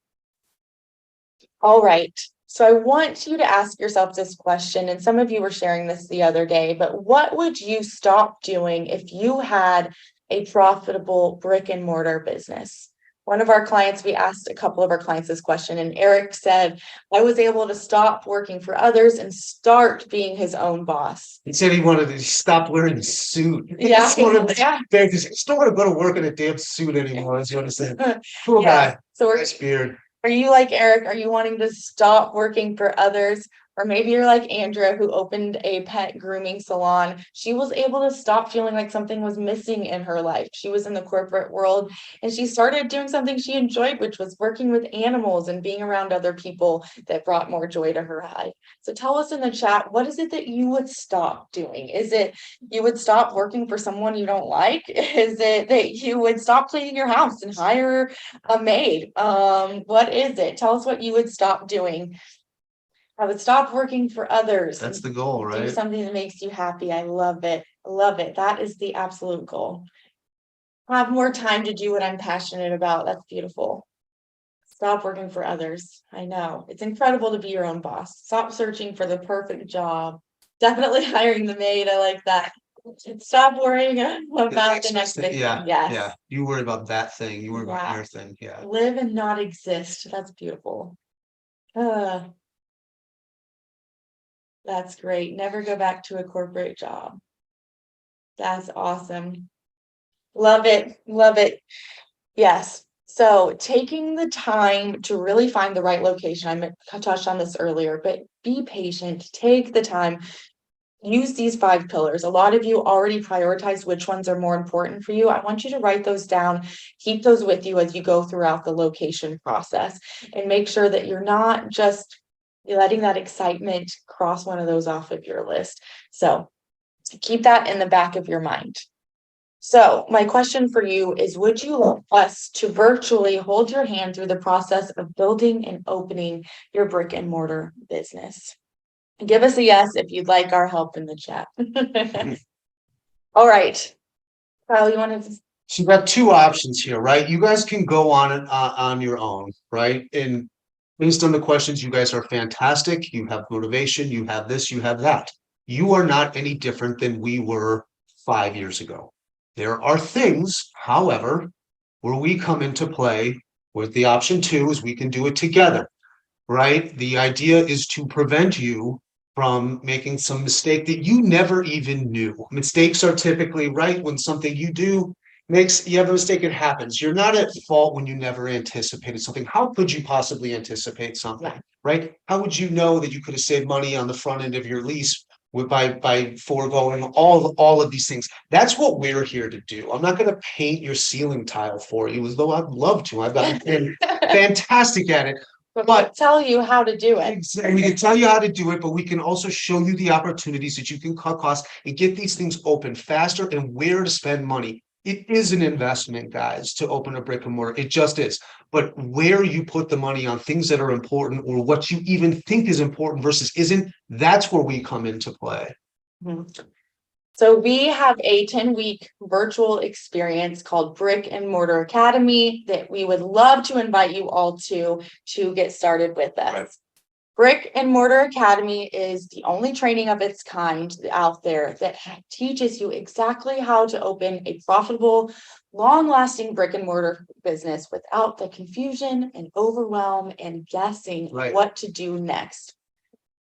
D: All right. So I want you to ask yourself this question, and some of you were sharing this the other day, but what would you stop doing if you had a profitable brick and mortar business? One of our clients, we asked a couple of our clients this question, and Eric said, I was able to stop working for others and start being his own boss.
C: He said he wanted to stop wearing a suit.
D: Yeah.
C: He still want to go to work in a damn suit anymore, as you understand. Cool guy.
D: So
C: nice beard.
D: Are you like Eric? Are you wanting to stop working for others? Or maybe you're like Andrea, who opened a pet grooming salon. She was able to stop feeling like something was missing in her life. She was in the corporate world and she started doing something she enjoyed, which was working with animals and being around other people that brought more joy to her life. So tell us in the chat, what is it that you would stop doing? Is it you would stop working for someone you don't like? Is it that you would stop cleaning your house and hire a maid? What is it? Tell us what you would stop doing. I would stop working for others.
C: That's the goal, right?
D: Do something that makes you happy. I love it. I love it. That is the absolute goal. Have more time to do what I'm passionate about. That's beautiful. Stop working for others. I know. It's incredible to be your own boss. Stop searching for the perfect job. Definitely hiring the maid. I like that. Stop worrying about the next thing.
C: Yeah. You worry about that thing. You worry about your thing. Yeah.
D: Live and not exist. That's beautiful. That's great. Never go back to a corporate job. That's awesome. Love it. Love it. Yes. So taking the time to really find the right location. I touched on this earlier, but be patient. Take the time. Use these 5 pillars. A lot of you already prioritize which ones are more important for you. I want you to write those down. Keep those with you as you go throughout the location process and make sure that you're not just letting that excitement cross one of those off of your list. So keep that in the back of your mind. So my question for you is, would you like us to virtually hold your hand through the process of building and opening your brick and mortar business? Give us a yes if you'd like our help in the chat. All right. Kyle, you want to?
C: So you've got 2 options here, right? You guys can go on your own, right? And based on the questions, you guys are fantastic. You have motivation, you have this, you have that. You are not any different than we were 5 years ago. There are things, however, where we come into play with the option 2 is we can do it together, right? The idea is to prevent you from making some mistake that you never even knew. Mistakes are typically right when something you do you have a mistake, it happens. You're not at fault when you never anticipated something. How could you possibly anticipate something, right? How would you know that you could have saved money on the front end of your lease by foregoing all of these things? That's what we're here to do. I'm not going to paint your ceiling tile for you, as though I'd love to. I've been fantastic at it.
D: But we'll tell you how to do it.
C: Exactly. We can tell you how to do it, but we can also show you the opportunities that you can cut costs and get these things open faster and where to spend money. It is an investment, guys, to open a brick and mortar. It just is. But where you put the money on things that are important or what you even think is important versus isn't, that's where we come into play.
D: Mm-hmm. So we have a 10-week virtual experience called Brick-and-Mortar Academy that we would love to invite you all to get started with us.
C: Right.
D: Brick-and-Mortar Academy is the only training of its kind out there that teaches you exactly how to open a profitable, long-lasting brick-and-mortar business without the confusion and overwhelm and guessing what to do next.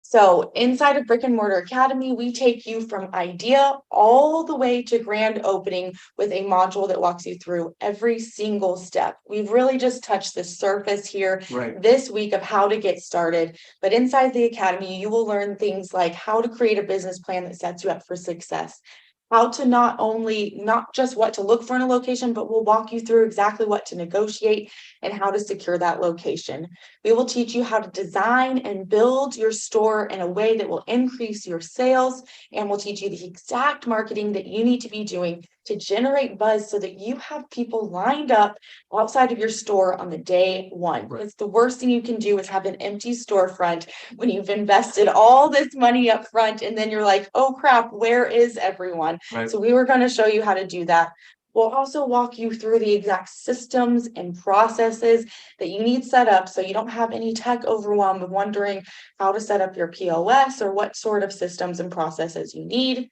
D: So inside of Brick-and-Mortar Academy, we take you from idea all the way to grand opening with a module that walks you through every single step. We've really just touched the surface here this week of how to get started. But inside the Academy, you will learn things like how to create a business plan that sets you up for success. How to not just what to look for in a location, but we'll walk you through exactly what to negotiate and how to secure that location. We will teach you how to design and build your store in a way that will increase your sales, and we'll teach you the exact marketing that you need to be doing to generate buzz so that you have people lined up outside of your store on the day one. It's the worst thing you can do is have an empty storefront when you've invested all this money up front and then you're like, oh crap, where is everyone? So we were going to show you how to do that. We'll also walk you through the exact systems and processes that you need set up so you don't have any tech overwhelm of wondering how to set up your POS or what sort of systems and processes you need.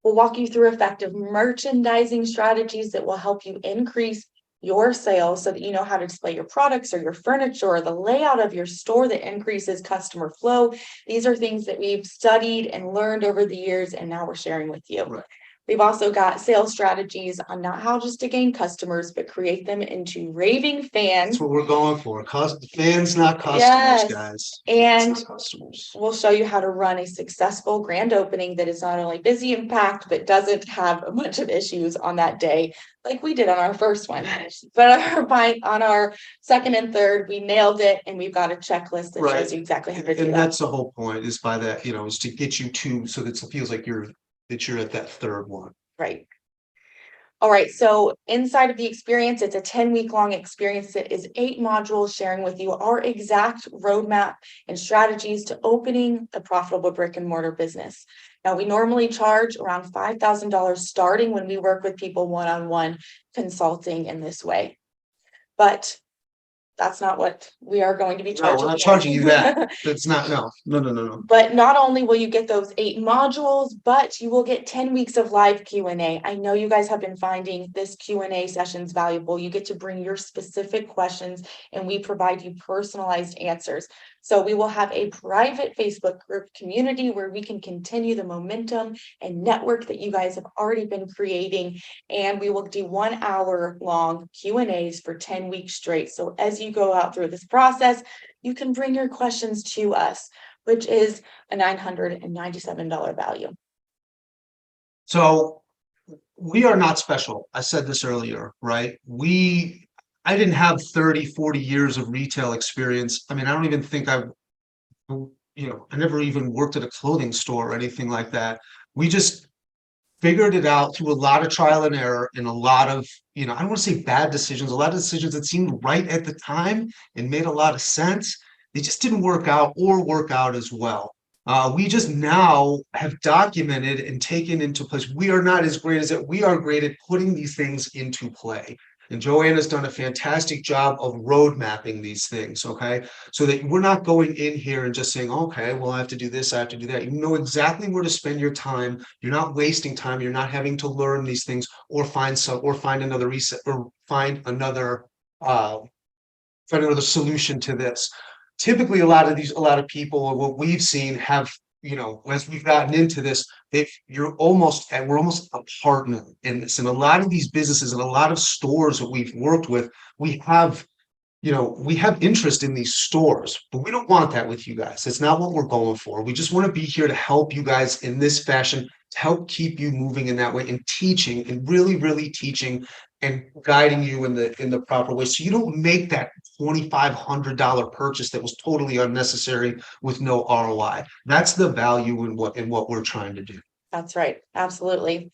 D: We'll walk you through effective merchandising strategies that will help you increase your sales so that you know how to display your products or your furniture or the layout of your store that increases customer flow. These are things that we've studied and learned over the years, and now we're sharing with you. We've also got sales strategies on not how just to gain customers, but create them into raving fans.
C: That's what we're going for. Fans, not customers, guys.
D: And we'll show you how to run a successful grand opening that is not only busy and packed, but doesn't have a bunch of issues on that day, like we did on our first one. But on our second and third, we nailed it, and we've got a checklist that shows you exactly how to do that.
C: And that's the whole point, is by that, is to get you to, so that it feels like you're at that third one.
D: All right. So inside of the experience, it's a 10-week long experience that is 8 modules sharing with you our exact roadmap and strategies to opening a profitable brick and mortar business. Now, we normally charge around $5,000 starting when we work with people one-on-one consulting in this way. But that's not what we are going to be charging.
C: No, we're not charging you that. That's not, no.
D: But not only will you get those 8 modules, but you will get 10 weeks of live Q&A. I know you guys have been finding this Q&A sessions valuable. You get to bring your specific questions and we provide you personalized answers. So we will have a private Facebook group community where we can continue the momentum and network that you guys have already been creating. And we will do 1 hour long Q&As for 10 weeks straight. So as you go out through this process, you can bring your questions to us, which is a $997 value.
C: So we are not special. I said this earlier, right? I didn't have 30, 40 years of retail experience. I mean, I don't even think I never even worked at a clothing store or anything like that. We just figured it out through a lot of trial and error and a lot of, I don't want to say bad decisions, a lot of decisions that seemed right at the time and made a lot of sense. They just didn't work out as well. We just now have documented and taken into place. We are not as great as it. We are great at putting these things into play. And Joanna's done a fantastic job of road mapping these things, okay? So that we're not going in here and just saying, okay, well, I have to do this, I have to do that. You know exactly where to spend your time. You're not wasting time. You're not having to learn these things or find another reset or uh find another solution to this. Typically, a lot of people, or what we've seen, have, as we've gotten into this, if we're almost a partner in this. And a lot of these businesses and a lot of stores that we've worked with, we have we have interest in these stores, but we don't want that with you guys. It's not what we're going for. We just want to be here to help you guys in this fashion, to help keep you moving in that way and teaching and really, really teaching and guiding you in the proper way. So you don't make that $2,500 purchase that was totally unnecessary with no ROI. That's the value in what we're trying to do.
D: That's right. Absolutely.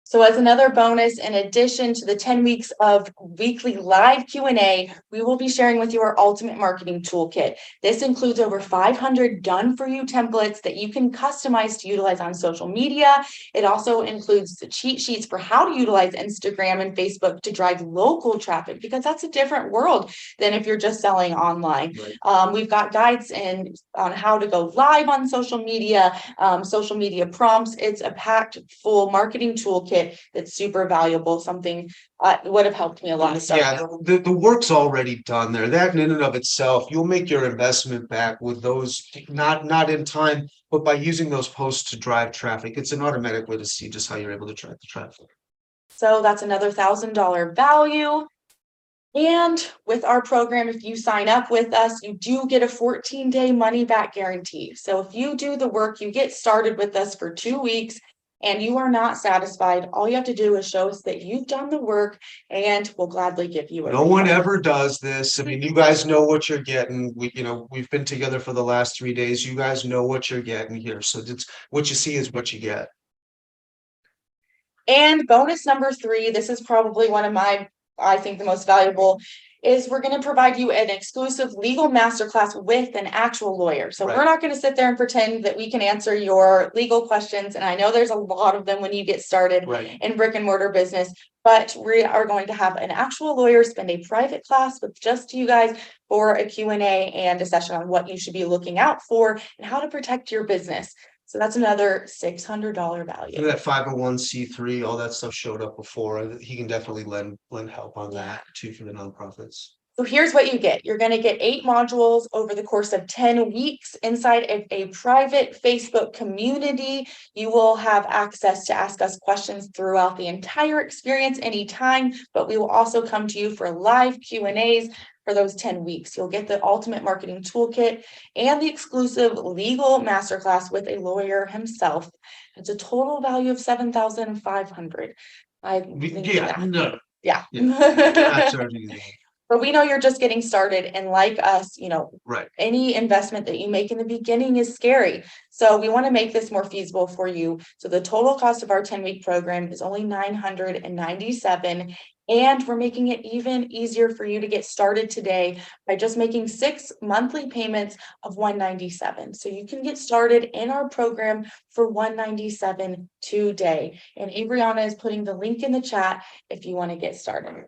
D: So as another bonus, in addition to the 10 weeks of weekly live Q&A, we will be sharing with you our ultimate marketing toolkit. This includes over 500 done-for-you templates that you can customize to utilize on social media. It also includes the cheat sheets for how to utilize Instagram and Facebook to drive local traffic, because that's a different world than if you're just selling online.
C: Right.
D: We've got guides on how to go live on social media prompts. It's a packed full marketing toolkit that's super valuable, something would have helped me a lot.
C: Yeah, the work's already done there. That in and of itself, you'll make your investment back with those, not in time, but by using those posts to drive traffic. It's an automatic way to see just how you're able to track the traffic.
D: So that's another $1,000 value. And with our program, if you sign up with us, you do get a 14-day money back guarantee. So if you do the work, you get started with us for 2 weeks, and you are not satisfied, all you have to do is show us that you've done the work, and we'll gladly give you a
C: No one
D: refund.
C: ever does this. I mean, you guys know what you're getting. We've been together for the last 3 days. You guys know what you're getting here. So it's what you see is what you get.
D: And bonus number 3, this is probably one of I think the most valuable, is we're going to provide you an exclusive legal masterclass with an actual lawyer. So we're not going to sit there and pretend that we can answer your legal questions. And I know there's a lot of them when you get started in brick and mortar business, but we are going to have an actual lawyer spend a private class with just you guys for a Q&A and a session on what you should be looking out for and how to protect your business. So that's another $600 value.
C: That 501c3, all that stuff showed up before. He can definitely lend help on that too for the nonprofits.
D: So here's what you get. You're going to get 8 modules over the course of 10 weeks inside of a private Facebook community. You will have access to ask us questions throughout the entire experience anytime, but we will also come to you for live Q&As for those 10 weeks. You'll get the ultimate marketing toolkit and the exclusive legal masterclass with a lawyer himself. It's a total value of $7,500.
C: Yeah. Not charging you that.
D: But we know you're just getting started, and like us,
C: Right.
D: any investment that you make in the beginning is scary. So we want to make this more feasible for you. So the total cost of our 10-week program is only $997. And we're making it even easier for you to get started today by just making 6 monthly payments of $197. So you can get started in our program for $197 today. And Adriana is putting the link in the chat if you want to get started.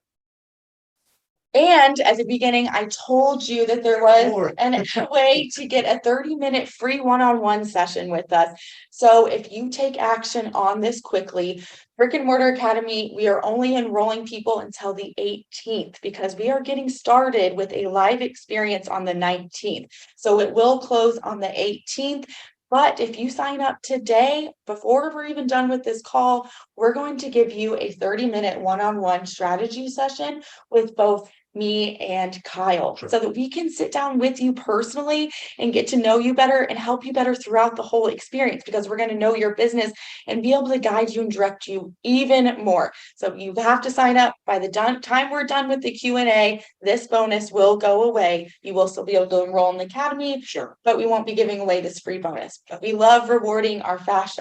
D: And at the beginning, I told you that there was a way to get a 30-minute free one-on-one session with us. So if you take action on this quickly, Brick and Mortar Academy, we are only enrolling people until the 18th because we are getting started with a live experience on the 19th. So it will close on the 18th. But if you sign up today, before we're even done with this call, we're going to give you a 30-minute one-on-one strategy session with both me and Kyle, so that we can sit down with you personally and get to know you better and help you better throughout the whole experience, because we're going to know your business and be able to guide you and direct you even more. So you have to sign up by the time we're done with the Q&A. This bonus will go away. You will still be able to enroll in the academy, but we won't be giving away this free bonus. But we love rewarding our fast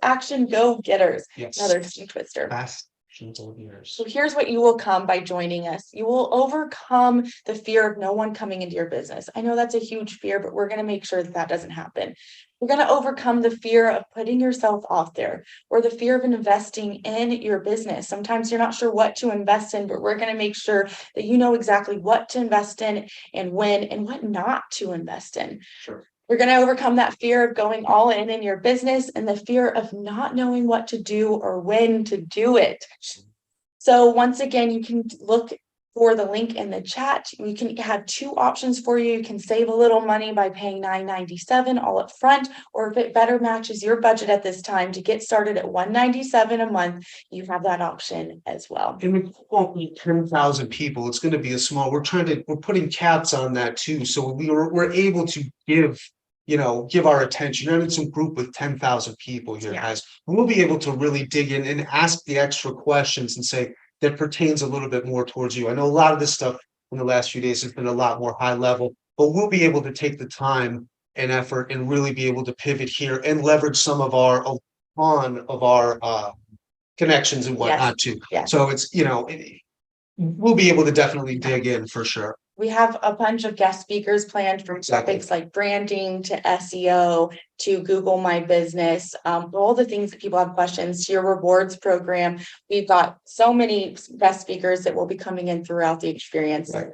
D: action go-getters.
C: Yes.
D: Another tongue twister.
C: Fast
D: So here's what you will come by joining us. You will overcome the fear of no one coming into your business. I know that's a huge fear, but we're going to make sure that that doesn't happen. We're going to overcome the fear of putting yourself out there or the fear of investing in your business. Sometimes you're not sure what to invest in, but we're going to make sure that you know exactly what to invest in and when and what not to invest in.
C: Sure.
D: We're going to overcome that fear of going all in your business and the fear of not knowing what to do or when to do it. So once again, you can look for the link in the chat. We can have two options for you. You can save a little money by paying $9.97 all up front, or if it better matches your budget at this time to get started at $197 a month, you have that option as well.
C: And it won't be 10,000 people. It's going to be a small, we're putting caps on that too. So we're able to give our attention. You're in some group with 10,000 people here, guys. And we'll be able to really dig in and ask the extra questions and say that pertains a little bit more towards you. I know a lot of this stuff in the last few days has been a lot more high level, but we'll be able to take the time and effort and really be able to pivot here and leverage some of our connections and whatnot too.
D: Yes.
C: So it's, we'll be able to definitely dig in for sure.
D: We have a bunch of guest speakers planned from topics like branding to SEO to Google My Business, all the things that people have questions, to your rewards program. We've got so many guest speakers that will be coming in throughout the experience.
C: Right.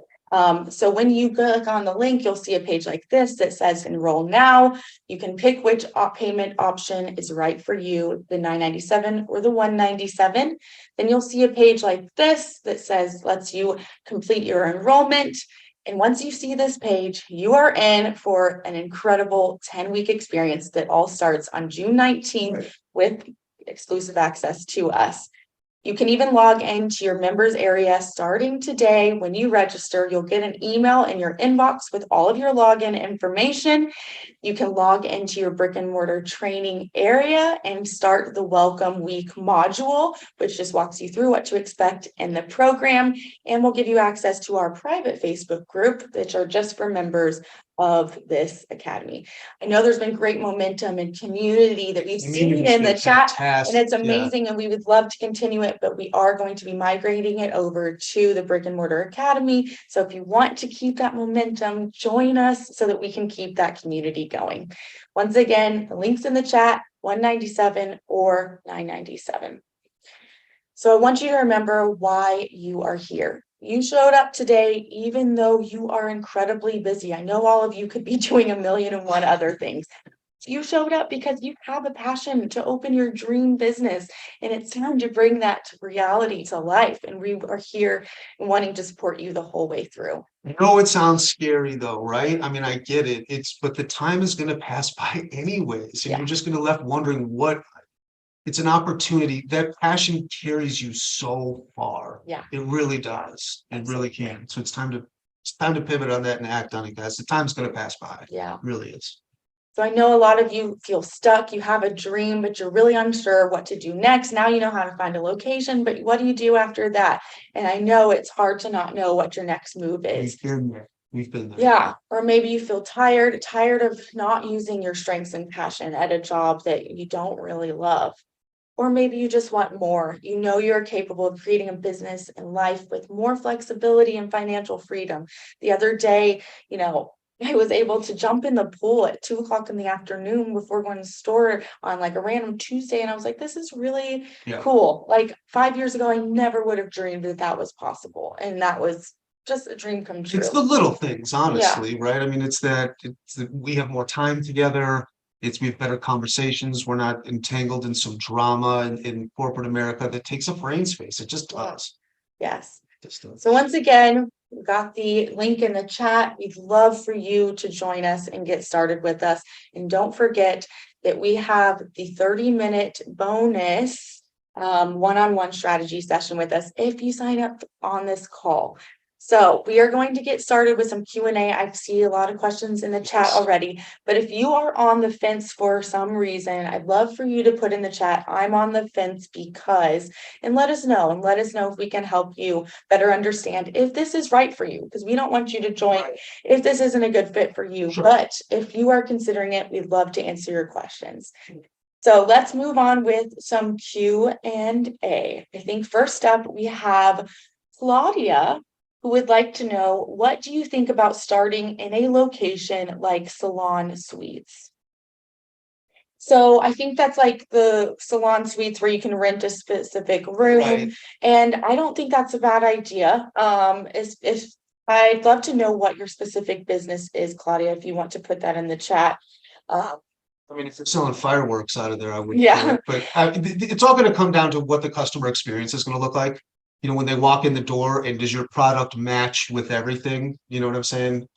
D: So when you click on the link, you'll see a page like this that says enroll now. You can pick which payment option is right for you, the $9.97 or the $197. Then you'll see a page like this that says lets you complete your enrollment. And once you see this page, you are in for an incredible 10-week experience that all starts on June 19th with exclusive access to us. You can even log into your members area starting today. When you register, you'll get an email in your inbox with all of your login information. You can log into your brick and mortar training area and start the welcome week module, which just walks you through what to expect in the program. And we'll give you access to our private Facebook group, which are just for members of this academy. I know there's been great momentum and community that we've seen in the chat, and it's amazing, and we would love to continue it, but we are going to be migrating it over to the Brick and Mortar Academy. So if you want to keep that momentum, join us so that we can keep that community going. Once again, the link's in the chat, $197 or $997. So I want you to remember why you are here. You showed up today, even though you are incredibly busy. I know all of you could be doing 1,000,001 other things. You showed up because you have a passion to open your dream business, and it's time to bring that to reality, to life. And we are here wanting to support you the whole way through.
C: I know it sounds scary though, right? I mean, I get it. But the time is going to pass by anyways, and you're just going to left wondering what. It's an opportunity. That passion carries you so far.
D: Yeah,
C: it really does. It really can. So it's time to pivot on that and act on it, guys. The time's going to pass by.
D: Yeah,
C: it really is.
D: So I know a lot of you feel stuck. You have a dream, but you're really unsure what to do next. Now you know how to find a location, but what do you do after that? And I know it's hard to not know what your next move is.
C: We've been there.
D: Yeah. Or maybe you feel tired of not using your strengths and passion at a job that you don't really love. Or maybe you just want more. You know you're capable of creating a business and life with more flexibility and financial freedom. The other day, I was able to jump in the pool at 2:00 in the afternoon before going to the store on like a random Tuesday. And I was like, this is really cool. Like 5 years ago, I never would have dreamed that was possible. And that was just a dream come true.
C: It's the little things, honestly, right? I mean, it's that we have more time together. We have better conversations. We're not entangled in some drama in corporate America that takes up brain space. It just does.
D: Yes.
C: It just does.
D: So once again, we got the link in the chat. We'd love for you to join us and get started with us. And don't forget that we have the 30-minute bonus one-on-one strategy session with us if you sign up on this call. So we are going to get started with some Q&A. I see a lot of questions in the chat already, but if you are on the fence for some reason, I'd love for you to put in the chat, I'm on the fence because, and let us know if we can help you better understand if this is right for you, because we don't want you to join if this isn't a good fit for you, but if you are considering it, we'd love to answer your questions. So let's move on with some Q&A. I think first up we have Claudia, who would like to know, what do you think about starting in a location like Salon Suites? So I think that's like the salon suites where you can rent a specific room.
C: Right.
D: And I don't think that's a bad idea. If I'd love to know what your specific business is, Claudia, if you want to put that in the chat.
C: I mean, if they're selling fireworks out of there, I would.
D: Yeah.
C: But it's all going to come down to what the customer experience is going to look like. You know, when they walk in the door, and does your product match with everything? You know what I'm saying?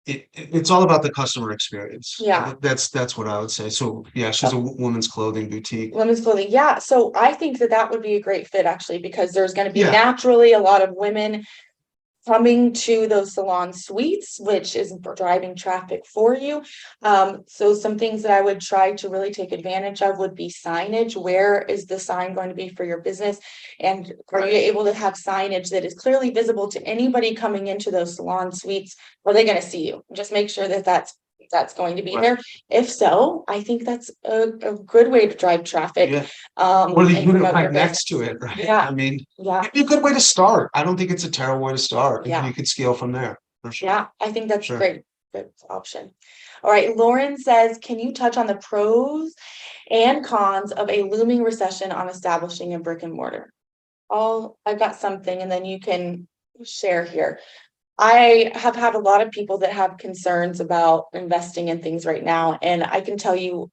C: It's all about the customer experience.
D: Yeah.
C: That's what I would say. So yeah, she's a woman's clothing boutique.
D: Women's clothing. Yeah. So I think that would be a great fit actually, because there's going to be
C: Yeah.
D: naturally a lot of women coming to those salon suites, which is driving traffic for you. So some things that I would try to really take advantage of would be signage. Where is the sign going to be for your business? And are you able to have signage that is clearly visible to anybody coming into those salon suites? Are they going to see you? Just make sure that that's going to be there. If so, I think that's a good way to drive traffic.
C: Yeah. Or the
D: and
C: unit
D: promote your
C: right next to
D: business.
C: it, right?
D: Yeah.
C: I mean,
D: Yeah.
C: it'd be a good way to start. I don't think it's a terrible way to start.
D: Yeah.
C: You could scale from there, for sure.
D: Yeah, I think that's
C: Sure.
D: a great, good option. All right, Lauren says, can you touch on the pros and cons of a looming recession on establishing a brick and mortar? I've got something, and then you can share here. I have had a lot of people that have concerns about investing in things right now, and I can tell you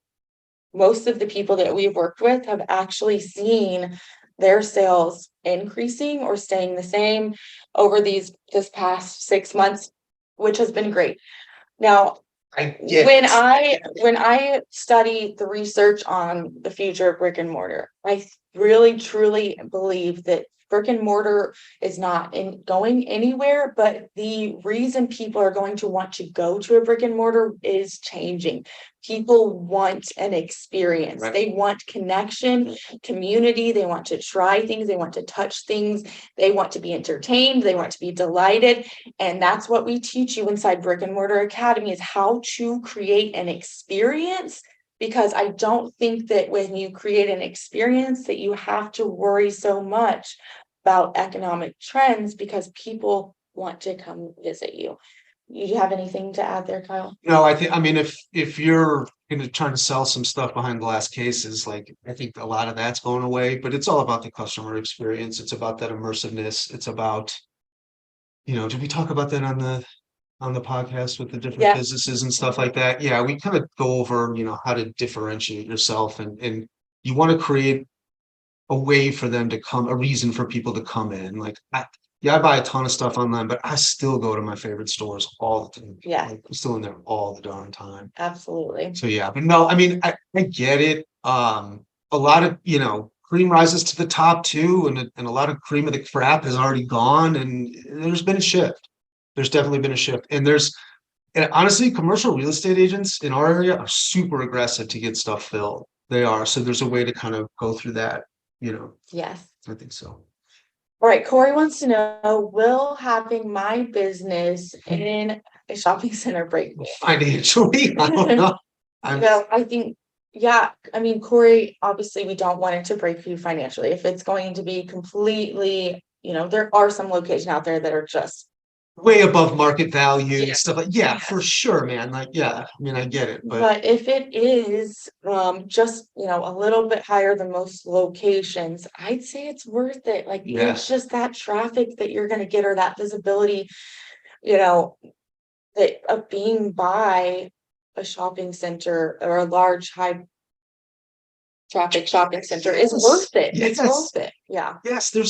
D: most of the people that we've worked with have actually seen their sales increasing or staying the same over this past 6 months, which has been great. Now, when I study the research on the future of brick and mortar, I really truly believe that brick and mortar is not going anywhere, but the reason people are going to want to go to a brick and mortar is changing. People want an experience.
C: Right.
D: They want connection, community. They want to try things. They want to touch things. They want to be entertained. They want to be delighted. And that's what we teach you inside Brick and Mortar Academy, is how to create an experience. Because I don't think that when you create an experience that you have to worry so much about economic trends, because people want to come visit you. You have anything to add there, Kyle?
C: No, I mean, if you're gonna try to sell some stuff behind glass cases, like, I think a lot of that's going away, but it's all about the customer experience. It's about that immersiveness. It's about, did we talk about that on the podcast with the different businesses and stuff like that? Yeah, we kind of go over, how to differentiate yourself, and you want to create a way for them to come, a reason for people to come in. Like, I buy a ton of stuff online, but I still go to my favorite stores all the time.
D: Yeah.
C: Like, I'm still in there all the darn time.
D: Absolutely.
C: So yeah, but no, I mean, I get it. A lot of, cream rises to the top too, and a lot of cream of the crap has already gone, and there's been a shift. There's definitely been a shift. And honestly, commercial real estate agents in our area are super aggressive to get stuff filled. They are. So there's a way to kind of go through that,
D: Yes.
C: I think so.
D: All right, Corey wants to know, will having my business in a shopping center break me?
C: Financially, I don't know.
D: I think, I mean, Corey, obviously we don't want it to break you financially. If it's going to be completely, there are some locations out there that are just
C: way above market value and stuff like, for sure, man. Like, I mean, I get it,
D: but if it is just a little bit higher than most locations, I'd say it's worth it. Like, it's just that traffic that you're going to get, or that visibility, that of being by a shopping center or a large high traffic shopping center is worth it. It's worth it. Yeah.
C: Yes, I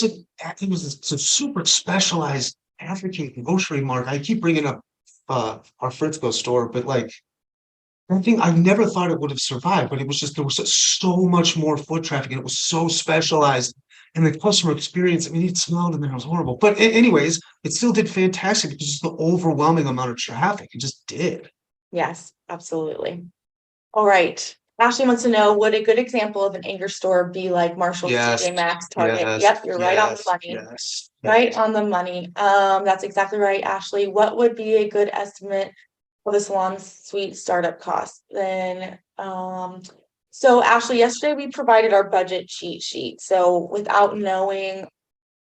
C: think it was a super specialized African grocery mart. I keep bringing up our Fritzko store, but like, I think I never thought it would have survived, but it was just, there was so much more foot traffic, and it was so specialized, and the customer experience, I mean, it smelled in there, it was horrible. But anyways, it still did fantastic because the overwhelming amount of traffic, it just did.
D: Yes, absolutely. All right. Ashley wants to know, would a good example of an anchor store be like Marshall's, TJ Maxx, Target? Yep, you're right on the money. Right on the money. That's exactly right, Ashley. What would be a good estimate of the salon suite startup cost? Then So Ashley, yesterday we provided our budget cheat sheet. So without knowing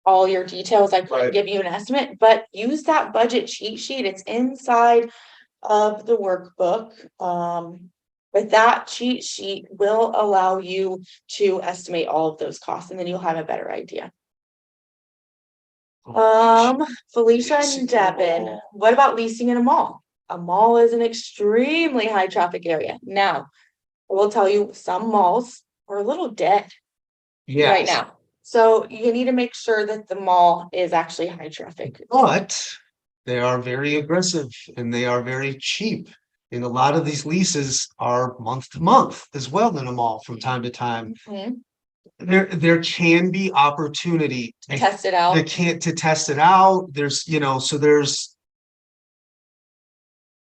D: all your details, I couldn't
C: Right.
D: give you an estimate, but use that budget cheat sheet. It's inside of the workbook. But that cheat sheet will allow you to estimate all of those costs, and then you'll have a better idea. Felicia
C: Leasing
D: and
C: in a
D: Devin,
C: mall.
D: what about leasing in a mall? A mall is an extremely high traffic area. Now, I will tell you, some malls are a little dead right
C: Yes,
D: now. So you need to make sure that the mall is actually high traffic.
C: but they are very aggressive and they are very cheap. And a lot of these leases are month to month as well in a mall from time to time.
D: Mhm.
C: There can be opportunity.
D: Test it
C: They
D: out.
C: can't to test it out. There's, so there's,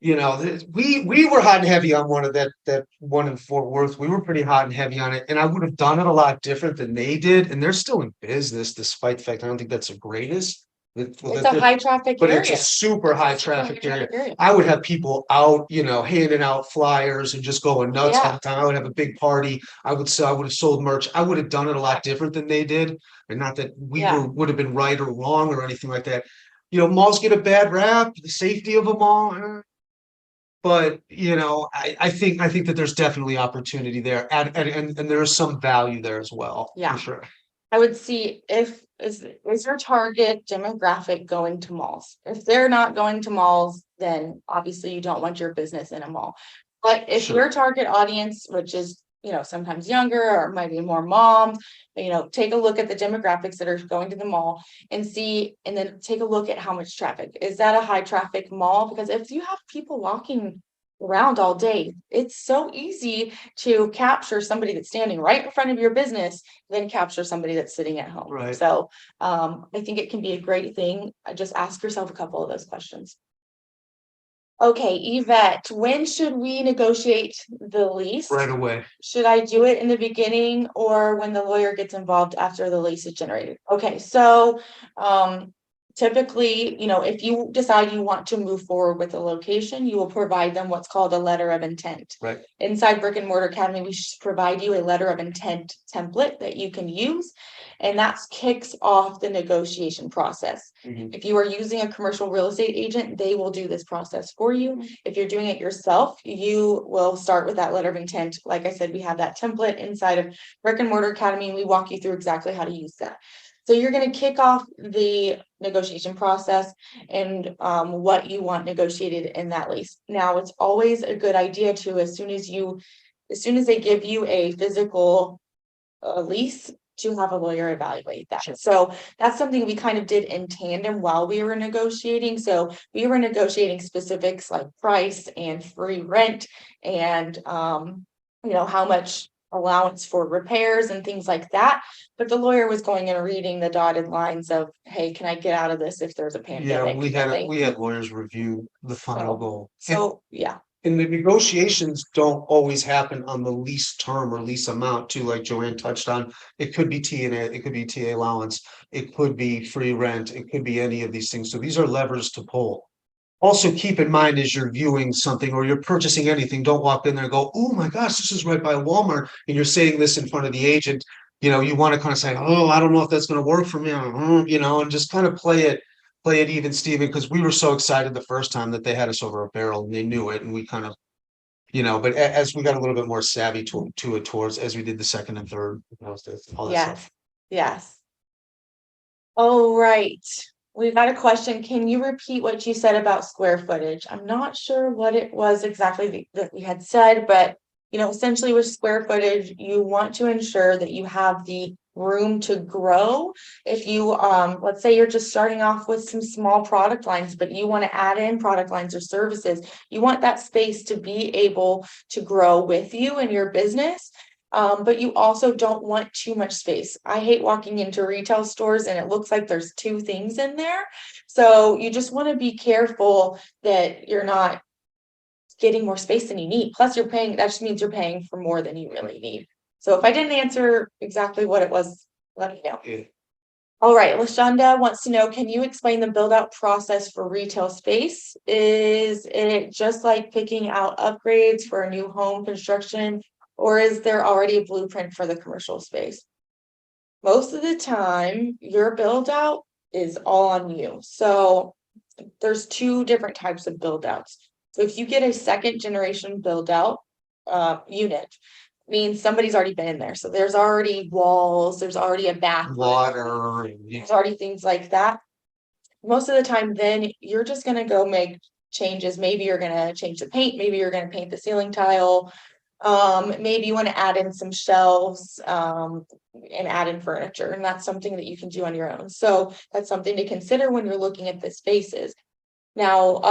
C: we were hot and heavy on one of that one in Fort Worth. We were pretty hot and heavy on it, and I would have done it a lot different than they did. And they're still in business, despite the fact I don't think that's the greatest.
D: It's a high traffic
C: But it's a
D: area.
C: super high
D: Super high
C: traffic area.
D: area.
C: I would have people out, handing out flyers and just going nuts all
D: Yeah.
C: the time. I would have a big party. I would have sold merch. I would have done it a lot different than they did. And not that we
D: Yeah.
C: would have been right or wrong or anything like that. Malls get a bad rap, the safety of a mall. But I think that there's definitely opportunity there, and there is some value there as well.
D: Yeah.
C: For sure.
D: I would see is your target demographic going to malls? If they're not going to malls, then obviously you don't want your business in a mall. But if
C: Sure.
D: your target audience, which is, sometimes younger or might be more moms, take a look at the demographics that are going to the mall and then take a look at how much traffic. Is that a high traffic mall? Because if you have people walking around all day, it's so easy to capture somebody that's standing right in front of your business than capture somebody that's sitting at home.
C: Right.
D: So I think it can be a great thing. Just ask yourself a couple of those questions. Okay, Yvette, when should we negotiate the lease?
C: Right away.
D: Should I do it in the beginning or when the lawyer gets involved after the lease is generated? Okay, so typically, if you decide you want to move forward with a location, you will provide them what's called a letter of intent.
C: Right.
D: Inside Brick-and-Mortar Academy, we should provide you a letter of intent template that you can use, and that kicks off the negotiation process.
C: Mhm.
D: If you are using a commercial real estate agent, they will do this process for you. If you're doing it yourself, you will start with that letter of intent. Like I said, we have that template inside of Brick-and-Mortar Academy, and we walk you through exactly how to use that. So you're going to kick off the negotiation process and what you want negotiated in that lease. Now, it's always a good idea to, as soon as they give you a physical lease, to have a lawyer evaluate that.
C: Sure.
D: So that's something we kind of did in tandem while we were negotiating. So we were negotiating specifics like price and free rent and how much allowance for repairs and things like that. But the lawyer was going and reading the dotted lines of, hey, can I get out of this if there's a pandemic?
C: Yeah, we had lawyers review the final goal.
D: So yeah.
C: And the negotiations don't always happen on the lease term or lease amount too, like Joanne touched on. It could be T&A, it could be TA allowance, it could be free rent, it could be any of these things. So these are levers to pull. Also keep in mind as you're viewing something or you're purchasing anything, don't walk in there and go, oh my gosh, this is right by Walmart. And you're saying this in front of the agent, you want to kind of say, oh, I don't know if that's going to work for me, and just kind of play it even, Steven, because we were so excited the first time that they had us over a barrel and they knew it. And we kind of, but as we got a little bit more savvy to it towards, as we did the second and third, all that stuff.
D: Yes. All right. We've got a question. Can you repeat what you said about square footage? I'm not sure what it was exactly that we had said, but essentially with square footage, you want to ensure that you have the room to grow. If you let's say you're just starting off with some small product lines, but you want to add in product lines or services, you want that space to be able to grow with you and your business. But you also don't want too much space. I hate walking into retail stores and it looks like there's two things in there. So you just want to be careful that you're not getting more space than you need. Plus that just means you're paying for more than you really need. So if I didn't answer exactly what it was, let me know.
C: Yeah.
D: All right, Lashonda wants to know, can you explain the build out process for retail space? Is it just like picking out upgrades for a new home construction or is there already a blueprint for the commercial space? Most of the time, your build out is all on you. So there's two different types of build outs. So if you get a second generation build out unit, means somebody's already been in there. So there's already walls, there's already a bathroom,
C: Water.
D: there's already things like that. Most of the time, then you're just going to go make changes. Maybe you're going to change the paint, maybe you're going to paint the ceiling tile. Maybe you want to add in some shelves and add in furniture, and that's something that you can do on your own. So that's something to consider when you're looking at the spaces. Now,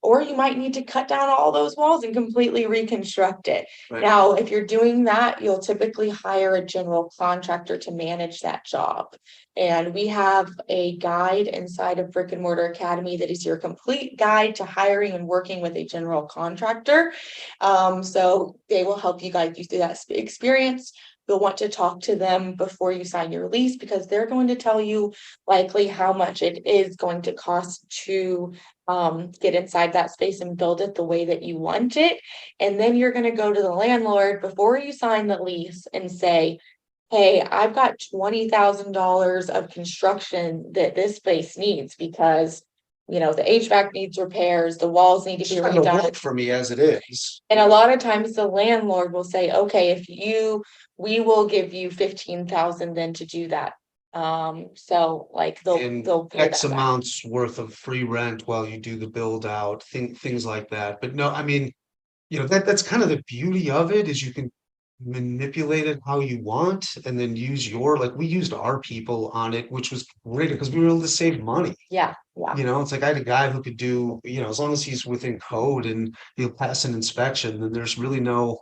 D: or you might need to cut down all those walls and completely reconstruct it.
C: Right.
D: Now, if you're doing that, you'll typically hire a general contractor to manage that job. And we have a guide inside of Brick and Mortar Academy that is your complete guide to hiring and working with a general contractor. So they will help you guide you through that experience. You'll want to talk to them before you sign your lease, because they're going to tell you likely how much it is going to cost to get inside that space and build it the way that you want it. And then you're going to go to the landlord before you sign the lease and say, hey, I've got $20,000 of construction that this space needs, because the HVAC needs repairs, the walls need to be
C: It's kind of
D: redone.
C: work for me as it is.
D: And a lot of times the landlord will say, okay, we will give you 15,000 then to do that. So like they'll pay
C: X
D: that back.
C: amounts worth of free rent while you do the build out, things like that. But no, I mean, that's kind of the beauty of it, is you can manipulate it how you want, and then use we used our people on it, which was great because we were able to save money.
D: Yeah.
C: It's like I had a guy who could do, as long as he's within code and he'll pass an inspection, then there's really no,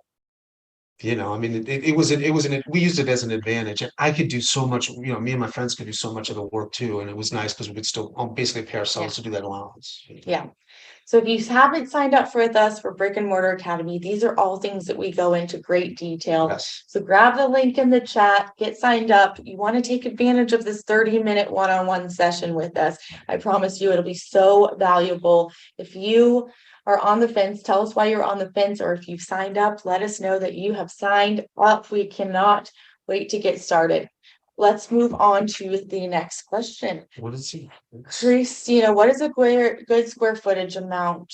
C: I mean, we used it as an advantage. And I could do so much, me and my friends could do so much of the work too. And it was nice because we could still basically pay ourselves to do that allowance.
D: Yeah. So if you haven't signed up with us for Brick and Mortar Academy, these are all things that we go into great detail.
C: Yes.
D: So grab the link in the chat, get signed up. You want to take advantage of this 30-minute one-on-one session with us. I promise you it'll be so valuable. If you are on the fence, tell us why you're on the fence, or if you've signed up, let us know that you have signed up. We cannot wait to get started. Let's move on to the next question.
C: What is he?
D: Christina, what is a good square footage amount?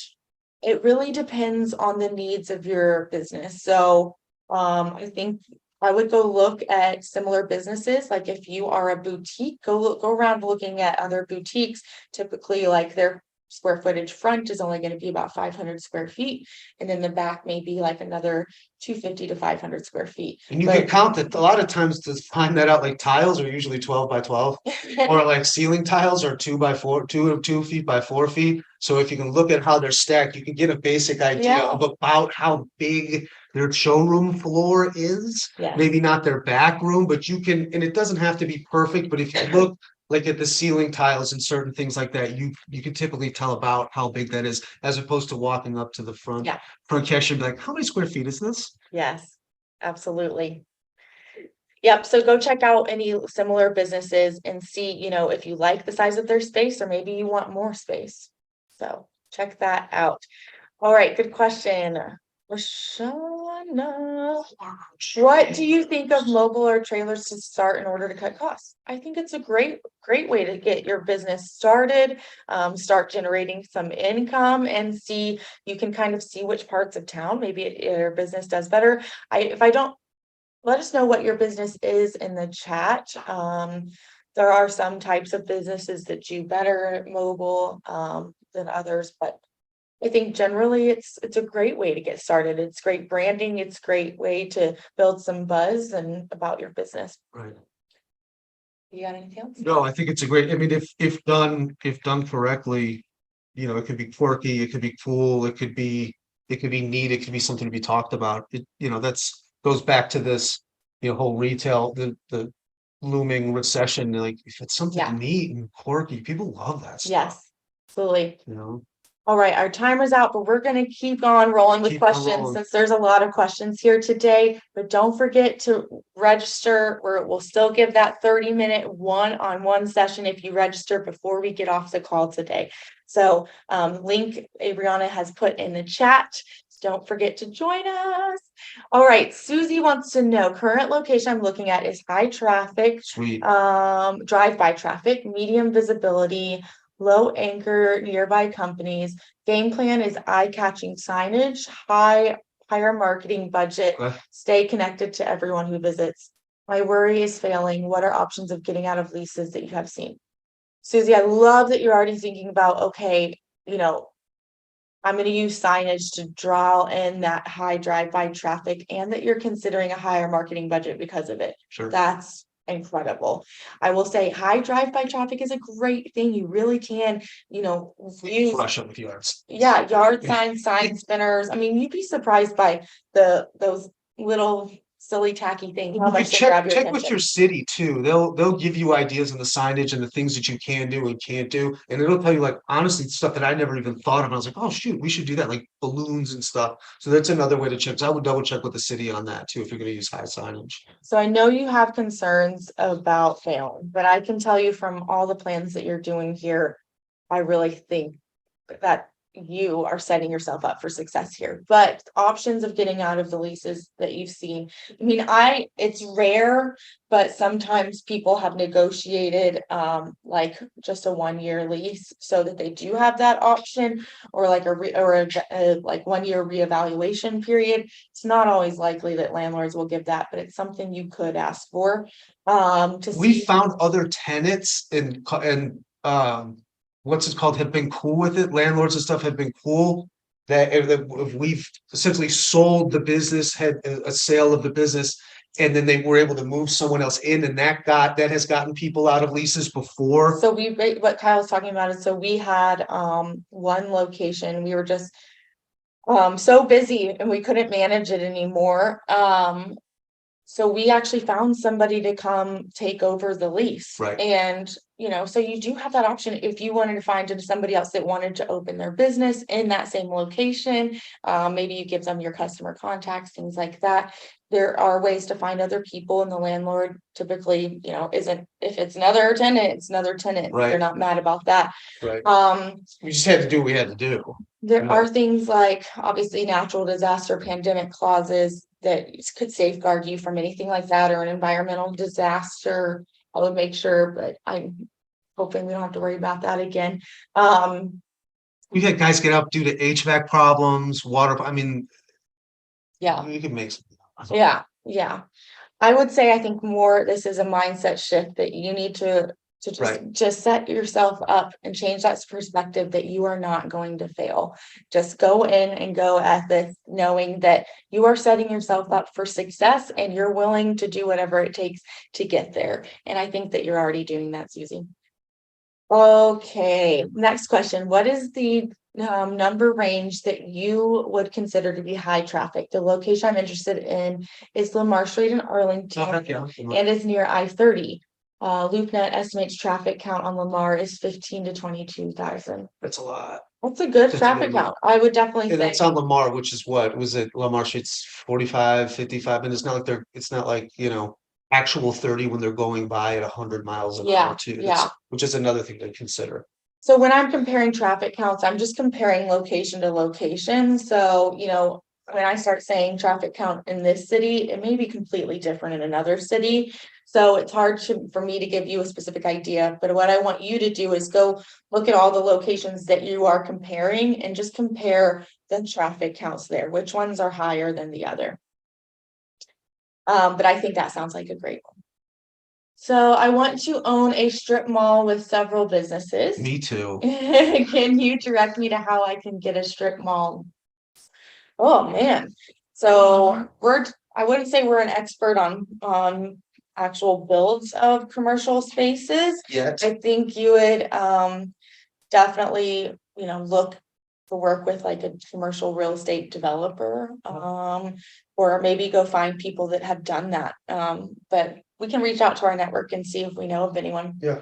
D: It really depends on the needs of your business. So I think I would go look at similar businesses. Like if you are a boutique, go around looking at other boutiques. Typically, like their square footage front is only going to be about 500 square feet, and then the back may be like another 250 to 500 square feet.
C: And you can count that a lot of times to find that out, like tiles are usually 12 by 12, or like ceiling tiles are 2 by 4, 2 feet by 4 feet. So if you can look at how they're stacked, you can get a basic idea of about how big their showroom floor is.
D: Yes.
C: Maybe not their back room, but you can, and it doesn't have to be perfect, but if you look like at the ceiling tiles and certain things like that, you can typically tell about how big that is, as opposed to walking up to the front cashier and be like, how many square feet is this?
D: Yes, absolutely. Yep. So go check out any similar businesses and see, if you like the size of their space, or maybe you want more space. So check that out. All right. Good question. Lashana, what do you think of mobile or trailers to start in order to cut costs? I think it's a great way to get your business started, start generating some income, and you can kind of see which parts of town maybe your business does better. Let us know what your business is in the chat. There are some types of businesses that do better mobile than others, but I think generally it's a great way to get started. It's great branding. It's a great way to build some buzz about your business.
C: Right.
D: You got anything else?
C: No, I think it's a great, I mean, if done correctly, it could be quirky, it could be cool, it could be neat, it could be something to be talked about. That's goes back to this, whole retail, the looming recession. Like if it's something neat and quirky, people love that stuff.
D: Yes, absolutely. All right, our timer's out, but we're going to keep on rolling with questions since there's a lot of questions here today. But don't forget to register, where we'll still give that 30-minute one-on-one session if you register before we get off the call today. So link Abriana has put in the chat. don't forget to join us. All right, Susie wants to know, current location I'm looking at is high traffic,
C: Sweet.
D: drive-by traffic, medium visibility, low anchor, nearby companies. Game plan is eye-catching signage, higher marketing budget,
C: Okay.
D: stay connected to everyone who visits. My worry is failing. What are options of getting out of leases that you have seen? Susie, I love that you're already thinking about, okay, I'm going to use signage to draw in that high drive-by traffic and that you're considering a higher marketing budget because of it.
C: Sure.
D: That's incredible. I will say high drive-by traffic is a great thing. You really can, use,
C: Flush up with yards.
D: yeah, yard signs, sign spinners. I mean, you'd be surprised by those little silly tacky things, how much they grab your
C: Check with
D: attention.
C: your city too. They'll give you ideas on the signage and the things that you can do and can't do. And it'll tell you, like, honestly, stuff that I never even thought of. I was like, oh shoot, we should do that, like balloons and stuff. So that's another way to check. So I would double check with the city on that too if you're gonna use high signage.
D: So I know you have concerns about failing, but I can tell you from all the plans that you're doing here, I really think that you are setting yourself up for success here. But options of getting out of the leases that you've seen, I mean, it's rare, but sometimes people have negotiated like just a 1-year lease so that they do have that option, or like a like 1-year reevaluation period. It's not always likely that landlords will give that, but it's something you could ask for.
C: We found other tenants and what's it called, have been cool with it. Landlords and stuff have been cool. That if we've essentially sold the business, had a sale of the business, and then they were able to move someone else in, and that has gotten people out of leases before.
D: So what Kyle's talking about is, so we had one location, we were just so busy and we couldn't manage it anymore. So we actually found somebody to come take over the lease.
C: Right.
D: And, so you do have that option if you wanted to find somebody else that wanted to open their business in that same location. Maybe you give them your customer contacts, things like that. There are ways to find other people, and the landlord typically, isn't, if it's another tenant, it's another tenant.
C: Right.
D: They're not mad about that.
C: Right. We just had to do what we had to do.
D: There are things like obviously natural disaster, pandemic clauses that could safeguard you from anything like that, or an environmental disaster. I would make sure, but I'm hoping we don't have to worry about that again.
C: We've had guys get up due to HVAC problems, water. I mean,
D: yeah,
C: you can make something.
D: Yeah. I would say, I think more, this is a mindset shift that you need to just set yourself up and change that perspective that you are not going to fail. Just go in and go at this knowing that you are setting yourself up for success and you're willing to do whatever it takes to get there. And I think that you're already doing that, Susie. Okay, next question. What is the number range that you would consider to be high traffic? The location I'm interested in is Lamar Street in Arlington, and is near I-30. LoopNet estimates traffic count on Lamar is 15 to 22,000.
C: That's a lot.
D: That's a good traffic count. I would definitely say.
C: That's on Lamar, which is what was it? Lamar Street's 45, 55, and it's not like actual 30 when they're going by at 100 miles an hour too. Which is another thing to consider.
D: So when I'm comparing traffic counts, I'm just comparing location to location. So, when I start saying traffic count in this city, it may be completely different in another city. So it's hard for me to give you a specific idea, but what I want you to do is go look at all the locations that you are comparing and just compare the traffic counts there. Which ones are higher than the other? But I think that sounds like a great one. So I want to own a strip mall with several businesses.
C: Me too.
D: Can you direct me to how I can get a strip mall? Oh man. So I wouldn't say we're an expert on actual builds of commercial spaces.
C: Yet.
D: I think you would definitely, look to work with like a commercial real estate developer, or maybe go find people that have done that. But we can reach out to our network and see if we know of anyone.
C: Yeah.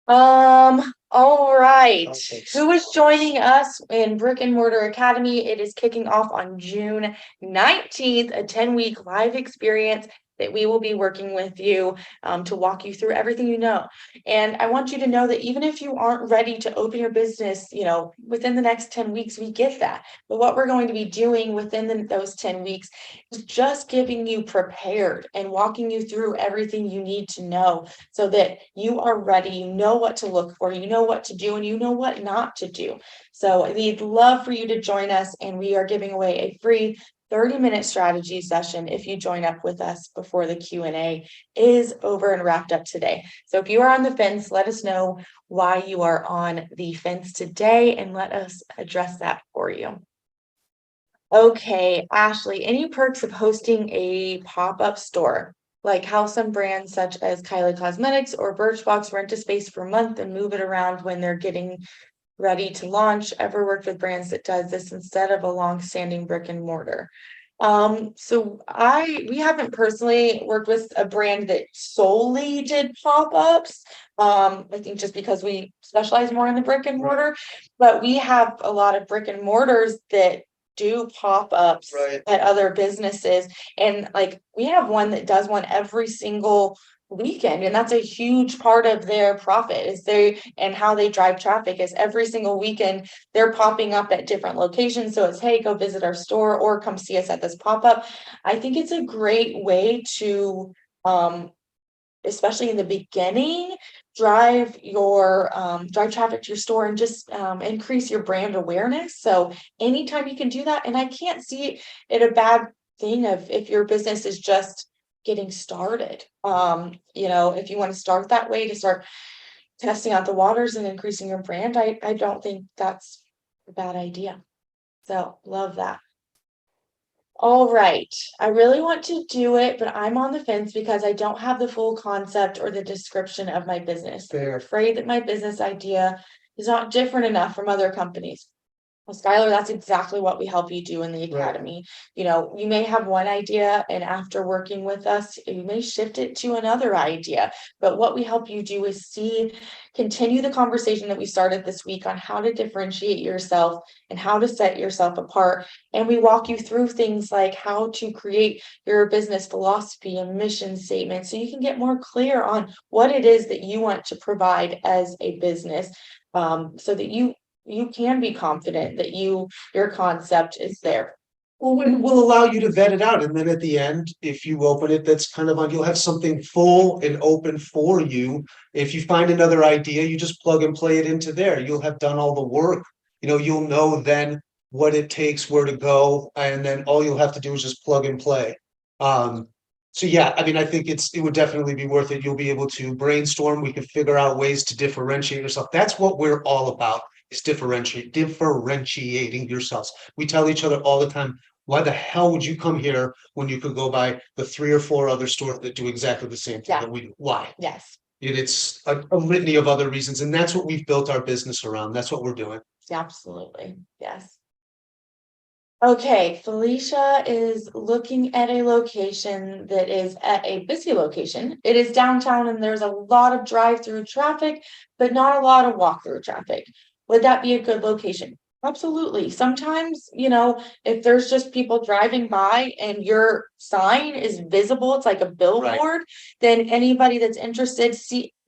D: All right. Who is joining us in Brick-and-Mortar Academy? It is kicking off on June 19th, a 10-week live experience that we will be working with you to walk you through everything you know. And I want you to know that even if you aren't ready to open your business, within the next 10 weeks, we get that. But what we're going to be doing within those 10 weeks is just getting you prepared and walking you through everything you need to know so that you are ready, you know what to look for, you know what to do, and you know what not to do. So we'd love for you to join us, and we are giving away a free 30-minute strategy session if you join up with us before the Q&A is over and wrapped up today. So if you are on the fence, let us know why you are on the fence today, and let us address that for you. Okay, Ashley, any perks of hosting a pop-up store? Like how some brands such as Kylie Cosmetics or Birchbox rent a space for a month and move it around when they're getting ready to launch. Ever worked with brands that does this instead of a long-standing brick and mortar? So we haven't personally worked with a brand that solely did pop-ups. I think just because we specialize more in the brick and mortar, but we have a lot of brick and mortars that do pop-ups at other businesses. And like we have one that does one every single weekend, and that's a huge part of their profit and how they drive traffic is every single weekend they're popping up at different locations. So it's, hey, go visit our store or come see us at this pop-up. I think it's a great way to especially in the beginning, drive traffic to your store and just increase your brand awareness. So anytime you can do that, and I can't see it a bad thing if your business is just getting started. If you want to start that way, to start testing out the waters and increasing your brand, I don't think that's a bad idea. So love that. All right. I really want to do it, but I'm on the fence because I don't have the full concept or the description of my business.
C: Fair.
D: I'm afraid that my business idea is not different enough from other companies. Well, Skylar, that's exactly what we help you do in the academy. You may have one idea, and after working with us, you may shift it to another idea. But what we help you do is continue the conversation that we started this week on how to differentiate yourself and how to set yourself apart. And we walk you through things like how to create your business philosophy and mission statement so you can get more clear on what it is that you want to provide as a business, so that you can be confident that your concept is there.
C: Well, we'll allow you to vet it out. And then at the end, if you open it, that's kind of like you'll have something full and open for you. If you find another idea, you just plug and play it into there. You'll have done all the work. You'll know then what it takes, where to go, and then all you'll have to do is just plug and play. So yeah, I mean, I think it would definitely be worth it. You'll be able to brainstorm. We can figure out ways to differentiate yourself. That's what we're all about. Is differentiating yourselves. We tell each other all the time, why the hell would you come here when you could go by the 3 or 4 other stores that do exactly the same thing that we do? Why?
D: Yes.
C: It's a litany of other reasons, and that's what we've built our business around. That's what we're doing.
D: Absolutely. Yes. Okay, Felicia is looking at a location that is at a busy location. It is downtown and there's a lot of drive-through traffic, but not a lot of walk-through traffic. Would that be a good location? Absolutely. Sometimes, if there's just people driving by and your sign is visible, it's like a billboard, then anybody that's interested,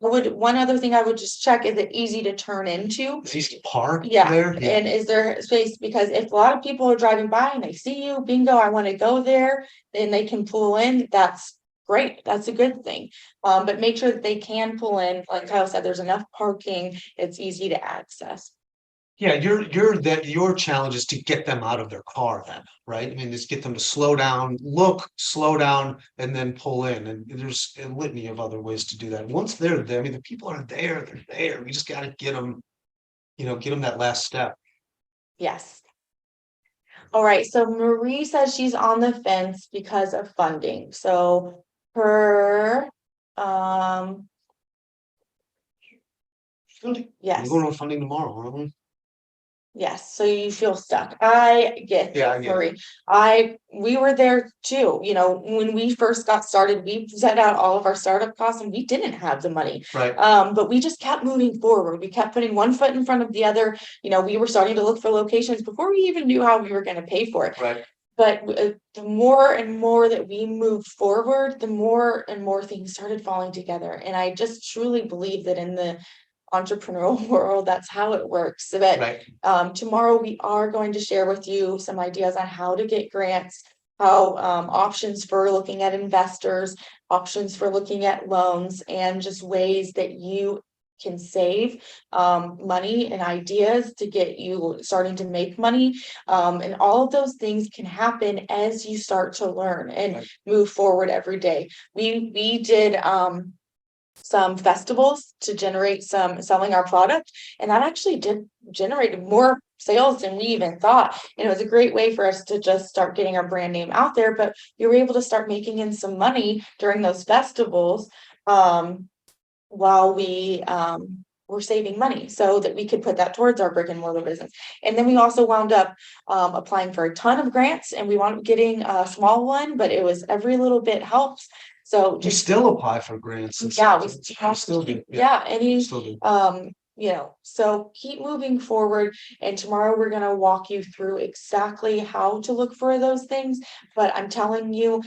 D: one other thing I would just check, is it easy to turn into?
C: Is easy to park
D: there? Yeah. And is there space? Because if a lot of people are driving by and they see you, bingo, I want to go there, then they can pull in. That's great. That's a good thing. But make sure that they can pull in. Like Kyle said, there's enough parking. It's easy to access.
C: Yeah, your challenge is to get them out of their car then, right? I mean, just get them to slow down, slow down, and then pull in. And there's a litany of other ways to do that. Once they're there, I mean, the people are there, they're there. We just got to get them, get them that last step.
D: Yes. All right. So Marie says she's on the fence because of funding. So her, yes.
C: We're going on funding tomorrow, aren't we?
D: Yes, so you feel stuck. I get that, Marie. We were there too. When we first got started, we set out all of our startup costs and we didn't have the money.
C: Right.
D: But we just kept moving forward. We kept putting one foot in front of the other. We were starting to look for locations before we even knew how we were going to pay for it.
C: Right.
D: But the more and more that we moved forward, the more and more things started falling together. And I just truly believe that in the entrepreneurial world, that's how it works. So that tomorrow we are going to share with you some ideas on how to get grants, how options for looking at investors, options for looking at loans, and just ways that you can save money and ideas to get you starting to make money. And all of those things can happen as you start to learn and move forward every day. We did some festivals to generate some selling our product, and that actually did generate more sales than we even thought. And it was a great way for us to just start getting our brand name out there. But you were able to start making in some money during those festivals while we were saving money so that we could put that towards our brick and mortar business. And then we also wound up applying for a ton of grants, and we wound up getting a small one, but it was every little bit helps. So
C: You still apply for grants.
D: we
C: still do.
D: and you
C: Still do.
D: so keep moving forward. And tomorrow we're going to walk you through exactly how to look for those things. But I'm telling you,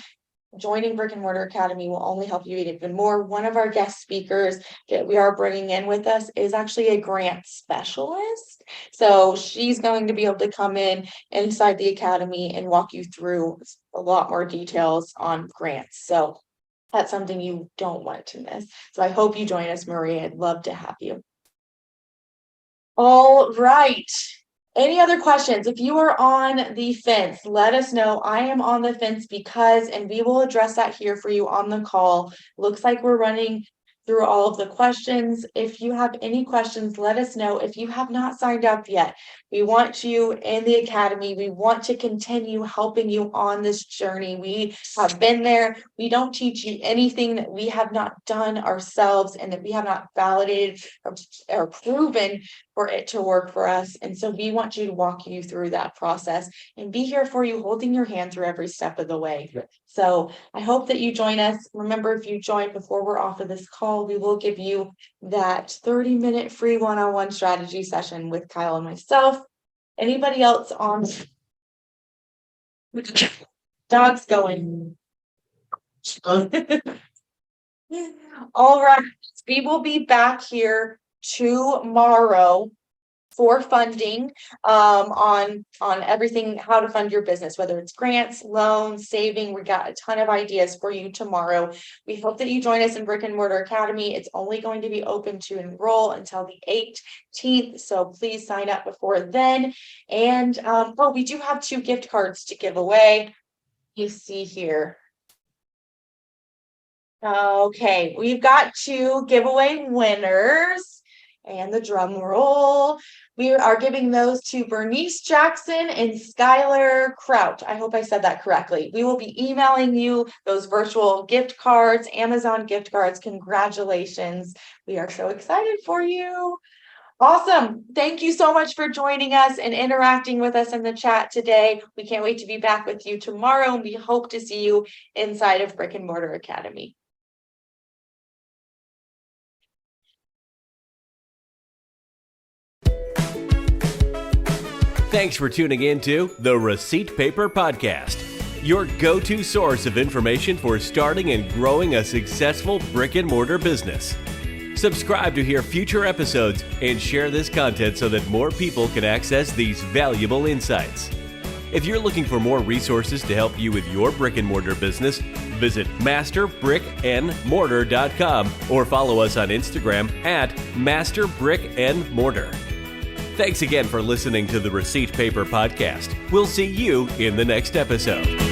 D: joining Brick and Mortar Academy will only help you even more. One of our guest speakers that we are bringing in with us is actually a grant specialist. So she's going to be able to come in inside the academy and walk you through a lot more details on grants. So that's something you don't want to miss. So I hope you join us, Marie. I'd love to have you. All right. Any other questions? If you are on the fence, let us know. I am on the fence because, and we will address that here for you on the call. Looks like we're running through all of the questions. If you have any questions, let us know. If you have not signed up yet, we want you in the academy. We want to continue helping you on this journey. We have been there. We don't teach you anything that we have not done ourselves and that we have not validated or proven for it to work for us. And so we want you to walk you through that process and be here for you, holding your hand through every step of the way. So I hope that you join us. Remember, if you join before we're off of this call, we will give you that 30-minute free one-on-one strategy session with Kyle and myself. Anybody else on? Dog's going. All right. We will be back here tomorrow for funding on everything, how to fund your business, whether it's grants, loans, saving. We got a ton of ideas for you tomorrow. We hope that you join us in Brick and Mortar Academy. It's only going to be open to enroll until the 18th, so please sign up before then. And we do have 2 gift cards to give away. You see here. Okay, we've got 2 giveaway winners. And the drum roll. We are giving those to Bernice Jackson and Skylar Kraut. I hope I said that correctly. We will be emailing you those virtual gift cards, Amazon gift cards. Congratulations. We are so excited for you. Awesome. Thank you so much for joining us and interacting with us in the chat today. We can't wait to be back with you tomorrow, and we hope to see you inside of Brick and Mortar Academy.
A: Thanks for tuning in to the Receipt Paper Podcast, your go-to source of information for starting and growing a successful brick and mortar business. Subscribe to hear future episodes and share this content so that more people can access these valuable insights. If you're looking for more resources to help you with your brick and mortar business, visit masterbrickandmortar.com or follow us on Instagram at masterbrickandmortar. Thanks again for listening to the Receipt Paper Podcast. We'll see you in the next episode.